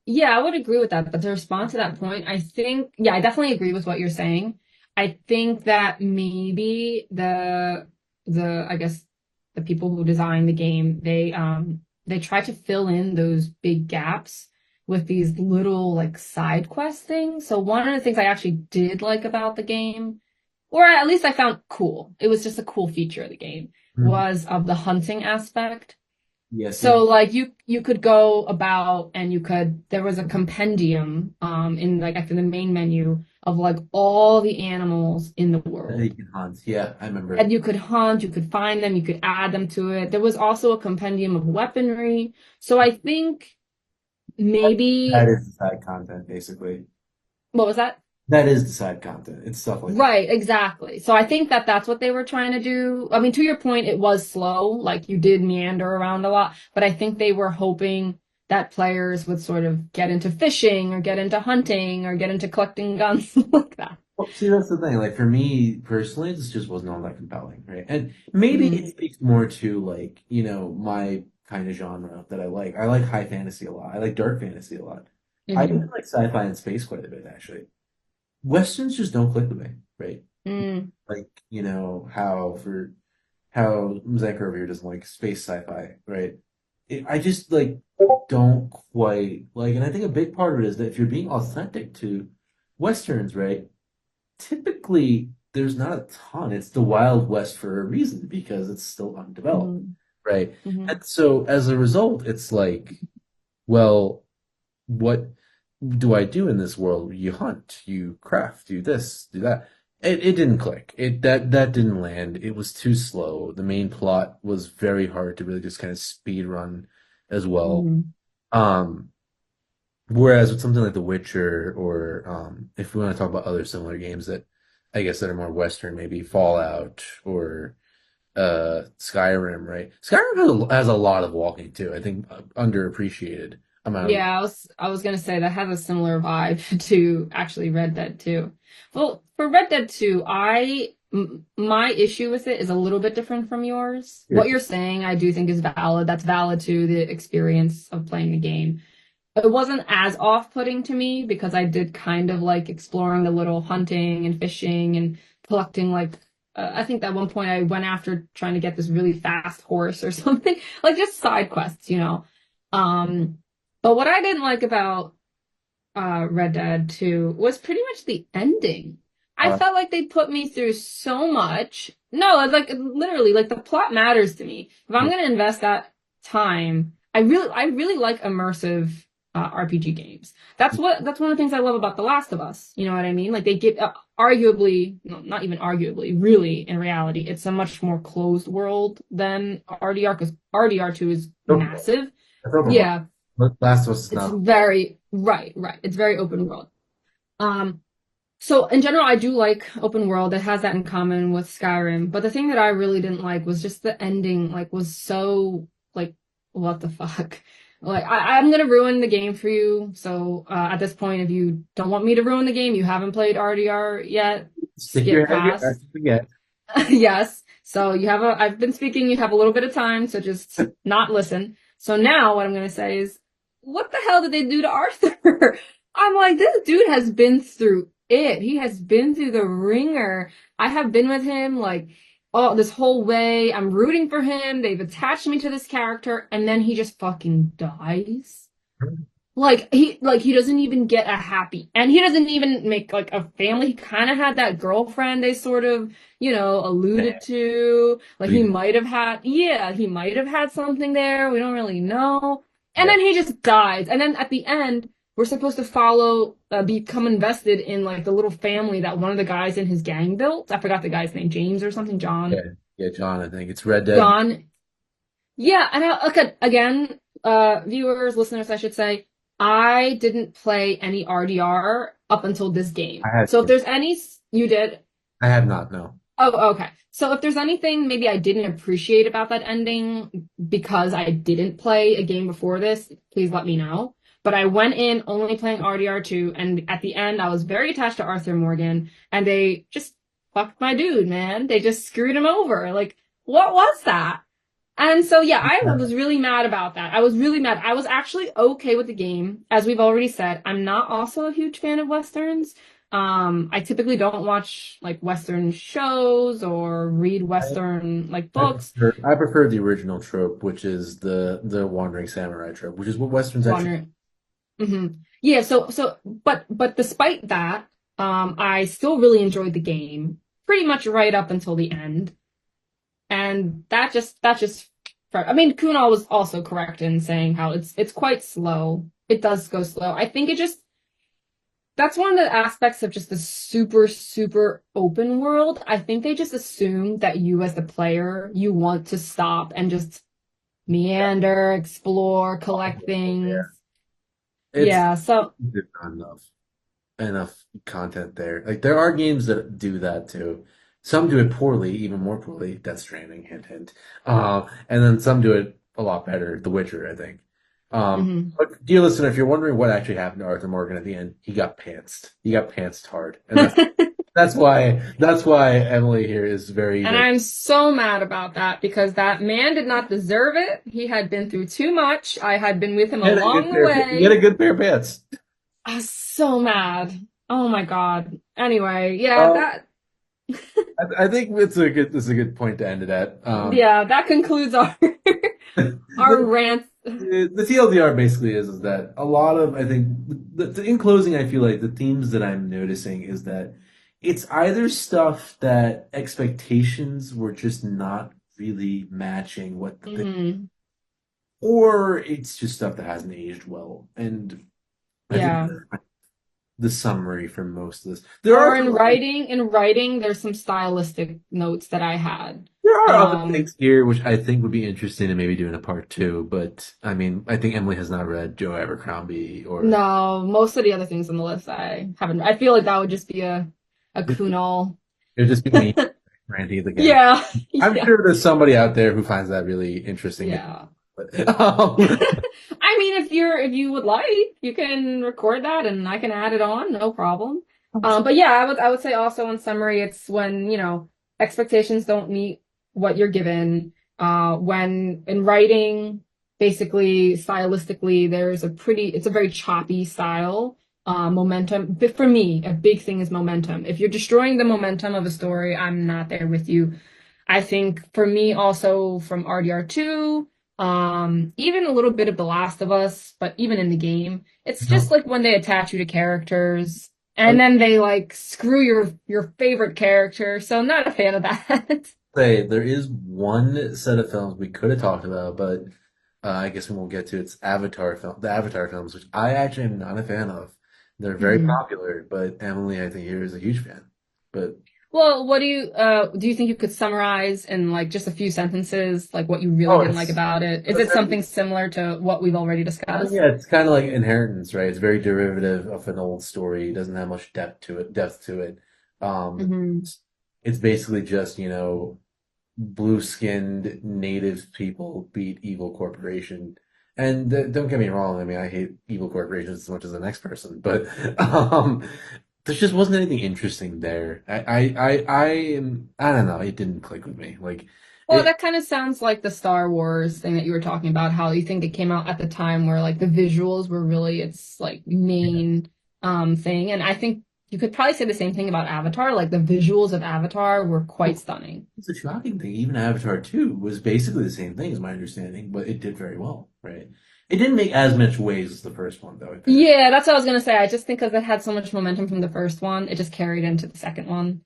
yeah, I would agree with that. But to respond to that point, I think, yeah, I definitely agree with what you're saying. I think that maybe I guess the people who designed the game, they try to fill in those big gaps with these little like side quest things. So one of the things I actually did like about the game, or at least I found cool, it was just a cool feature of the game, Mhm. was of the hunting aspect. Yes, yes. So like you could go about and you could there was a compendium in like after the main menu of like all the animals in the You world. can hunt. Yeah, I remember. And you could hunt, you could find them, you could add them to it. There was also a compendium of weaponry. So I think That maybe is the side content, basically. what was that? That is the side content. It's stuff like that. Right, exactly. So I think that that's what they were trying to do. I mean, to your point, it was slow, like you did meander around a lot, but I think they were hoping that players would sort of get into fishing or get into hunting or get into collecting guns like that. Well, see, that's the thing. Like for me personally, this just wasn't all that compelling, right? And maybe Mm, it speaks more to like, my kind of genre that I like. I like high fantasy a lot. I like dark fantasy a lot. I hmm even like sci-fi and space quite a bit, actually. Westerns just don't click with me, right? mm, Like, how Zach over here doesn't like space sci-fi, right? I just like don't quite like, and I think a big part of it is that if you're being authentic to Westerns, right? Typically there's not a ton. It's the Wild West for a reason because it's still undeveloped, hmm right? hmm And so as a result, it's like, well, what do I do in this world? You hunt, you craft, do this, do that. It didn't click. That didn't land. It was too slow. The main plot was very hard to really just kind of speed run as well. hmm Um, Whereas with something like The Witcher, or if we want to talk about other similar games that I guess that are more Western, maybe Fallout or Skyrim, right? Skyrim has a lot of walking too. I think underappreciated amount of. Yeah, I was gonna say that has a similar vibe to actually Red Dead 2. Well, for Red Dead 2, my issue with it is a little bit different from yours. What you're saying, I do think is valid. That's valid to the experience of playing the game. It wasn't as off-putting to me because I did kind of like exploring the little hunting and fishing and collecting like I think at one point I went after trying to get this really fast horse or something, like just side quests. Um, but what I didn't like about Red Dead 2 was pretty much the ending. I Uh, felt like they put me through so much. No, like literally, like the plot matters to me. If I'm yeah. gonna invest that time, I really like immersive RPG games. That's one of the things I love about The Last of Us. You know what I mean? Like they get arguably, no, not even arguably, really in reality, it's a much more closed world than RDR because RDR2 is Open- massive. That's open world. Yeah, Last of Us is it's not. very right. It's very open world. Um, so in general, I do like open world. It has that in common with Skyrim. But the thing that I really didn't like was just the ending, like, was so like, what the fuck? Like, I'm gonna ruin the game for you. So at this point, if you don't want me to ruin the game, you haven't played RDR yet, Stick your skip head. I past. forget. Yes. So I've been speaking, you have a little bit of time, so just not listen. So now what I'm gonna say is, what the hell did they do to Arthur? I'm like, this dude has been through it. He has been through the ringer. I have been with him like all this whole way. I'm rooting for him. They've attached me to this character, and then he just fucking dies. Like he doesn't even get a happy and he doesn't even make like a family. He kind of had that girlfriend they sort of, alluded to. Like he Please. might have had yeah, he might have had something there. We don't really know. And Yeah. then he just dies. And then at the end, we're supposed to follow become invested in like the little family that one of the guys in his gang built. I forgot the guy's name, James or something, Yeah. John. Yeah, John, I think it's Red Dead. John. Yeah, and okay, again, viewers, listeners, I should say, I didn't play any RDR up until this I game. had So if there's any, you did. I have not, no. Oh, okay. So if there's anything maybe I didn't appreciate about that ending because I didn't play a game before this, please let me know. But I went in only playing RDR2, and at the end, I was very attached to Arthur Morgan, and they just fucked my dude, man. They just screwed him over. Like, what was that? And so, yeah, I was really mad about that. I was really mad. I was actually okay with the game. As we've already said, I'm not also a huge fan of Westerns. I typically don't watch like Western shows or read Western like books. I prefer the original trope, which is the wandering samurai trope, which is what westerns actually. Wandering. Hmm. Yeah, but despite that, I still really enjoyed the game pretty much right up until the end. And I mean, Kunal was also correct in saying how it's quite slow. It does go slow. I think it just that's one of the aspects of just the super, super open world. I think they just assume that you as the player, you want to stop and just meander, explore, collect things. It's Yeah, so there's not enough content there. Like there are games that do that too. Some do it poorly, even more poorly. Death Stranding, hint hint. And then some do it a lot better. The Witcher, I think. mhm. But dear listener, if you're wondering what actually happened to Arthur Morgan at the end, he got pantsed. He got pantsed hard, and that's why Emily here is very And very. I'm so mad about that because that man did not deserve it. He had been through too much. I had been with him He had a good along the pair. He had a way. good pair of pants. I was so mad. Oh my God. Anyway, yeah, Uh, that I think it's a good point to end it at. yeah, that concludes our our rant. The TLDR basically is that a lot of I think in closing I feel like the themes that I'm noticing is that it's either stuff that expectations were just not really matching what the thing, Hmm. or it's just stuff that hasn't aged well. And I think Yeah. the summary for most of this. There are Or some in writing, there's some stylistic notes that I had. there are other Um, things here which I think would be interesting in maybe doing a part two, but I mean I think Emily has not read Joe Abercrombie or no, most of the other things on the list I haven't. I feel like that would just be a Kunal. it'd just be me ranting again. Yeah, I'm yeah, sure there's somebody out there who finds that really interesting. yeah. But, I mean, if you would like, you can record that and I can add it on, no problem. But yeah, I would say also in summary, it's when, expectations don't meet what you're given. When in writing, basically stylistically, it's a very choppy style. Momentum, but for me, a big thing is momentum. If you're destroying the momentum of a story, I'm not there with you. I think for me also from RDR2, even a little bit of The Last of Us, but even in the game, it's just like when they attach you to characters I and would then they like screw your favorite character. So I'm not a fan of that. say there is one set of films we could have talked about, but I guess we won't get to. It's the Avatar films, which I actually am not a fan of. They're very Mhm. popular, but Emily, I think here is a huge fan. But Well, what do you think you could summarize in like just a few sentences, like what you really oh, didn't like about it? Is it something similar to what we've already discussed? yeah, it's kind of like Inheritance, right? It's very derivative of an old story. It doesn't have much depth to it. Um, Hmm. it's basically just, blue-skinned native people beat evil corporation. And don't get me wrong, I mean, I hate evil corporations as much as the next person, but there just wasn't anything interesting there. I don't know, it didn't click with me. Like Well, it, that kind of sounds like the Star Wars thing that you were talking about, how you think it came out at the time where like the visuals were really its like main thing. And I think you could probably say the same thing about Avatar. Like the visuals of Avatar were quite stunning. it's a shocking thing. Even Avatar 2 was basically the same thing, is my understanding, but it did very well, right? It didn't make as much waves as the first one, though, I think. Yeah, that's what I was gonna say. I just think because it had so much momentum from the first one, it just carried into the second one.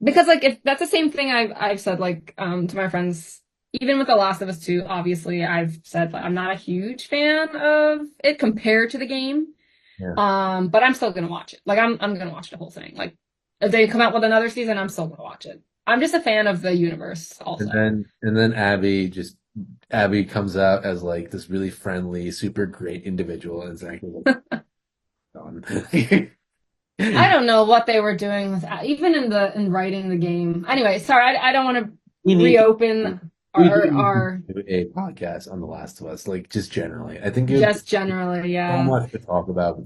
Because like if that's the same thing I've said like to my friends, even with The Last of Us 2, obviously I've said like I'm not a huge fan of it compared to the game. Yeah. But I'm still gonna watch it. Like I'm gonna watch the whole thing. Like if they come out with another season, I'm still gonna watch it. I'm just a fan of the universe And also. then Abby comes out as like this really friendly, super great individual, and it's actually like gone. I don't know what they were doing with even in writing the game. Anyway, sorry, I don't want to We need to reopen we do our need to do a podcast on The Last of Us, like just generally. I think it would be just generally, so yeah. much to talk about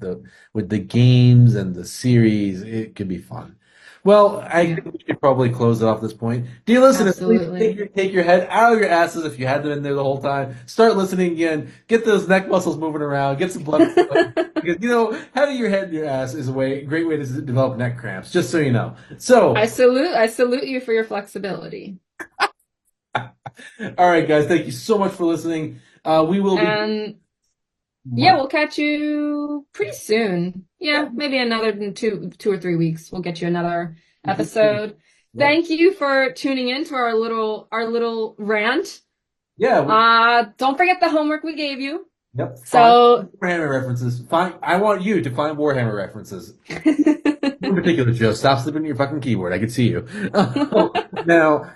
with the games and the series. It could be fun. Well, I Yeah, think we should probably close it off at this point. Dear listeners, please absolutely. take your head out of your asses if you had them in there the whole time. Start listening again. Get those neck muscles moving around. Get some blood flowing. Because, having your head in your ass is great way to develop neck cramps, just so you know. So, I salute you for your flexibility. all right, guys, thank you so much for listening. We will be. And yeah, What? we'll catch you pretty soon. Yeah. Yeah, maybe another 2 or 3 weeks. We'll get you another Mhm. episode. Yep. Thank you for tuning in to our little rant. Yeah. Don't forget the homework we gave you. Yep. Find So Warhammer references. I want you to find Warhammer references. In particular, Joe, stop sleeping at your fucking keyboard. I can see you. Now,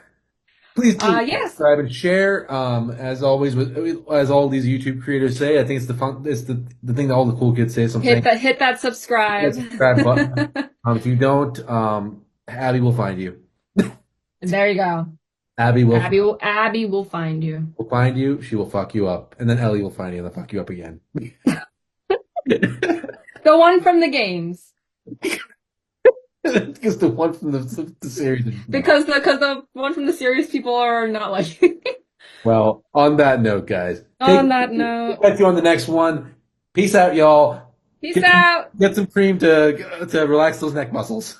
please yes, subscribe and share. As always, as all these YouTube creators say, I think it's the thing that all the cool kids say. So I'm saying, hit that hit subscribe. the subscribe button. If you don't, Abby will find you. There you go. Abby Abby will find you. will find you. She will fuck you up, and then Ellie will find you and then fuck you up again. The one from the games. Because the one from the series. Because the one from the series people are not like. Well, on that note, guys, On that note, catch you on the next one. Peace out, y'all. peace Get some, out. get some cream to relax those neck muscles.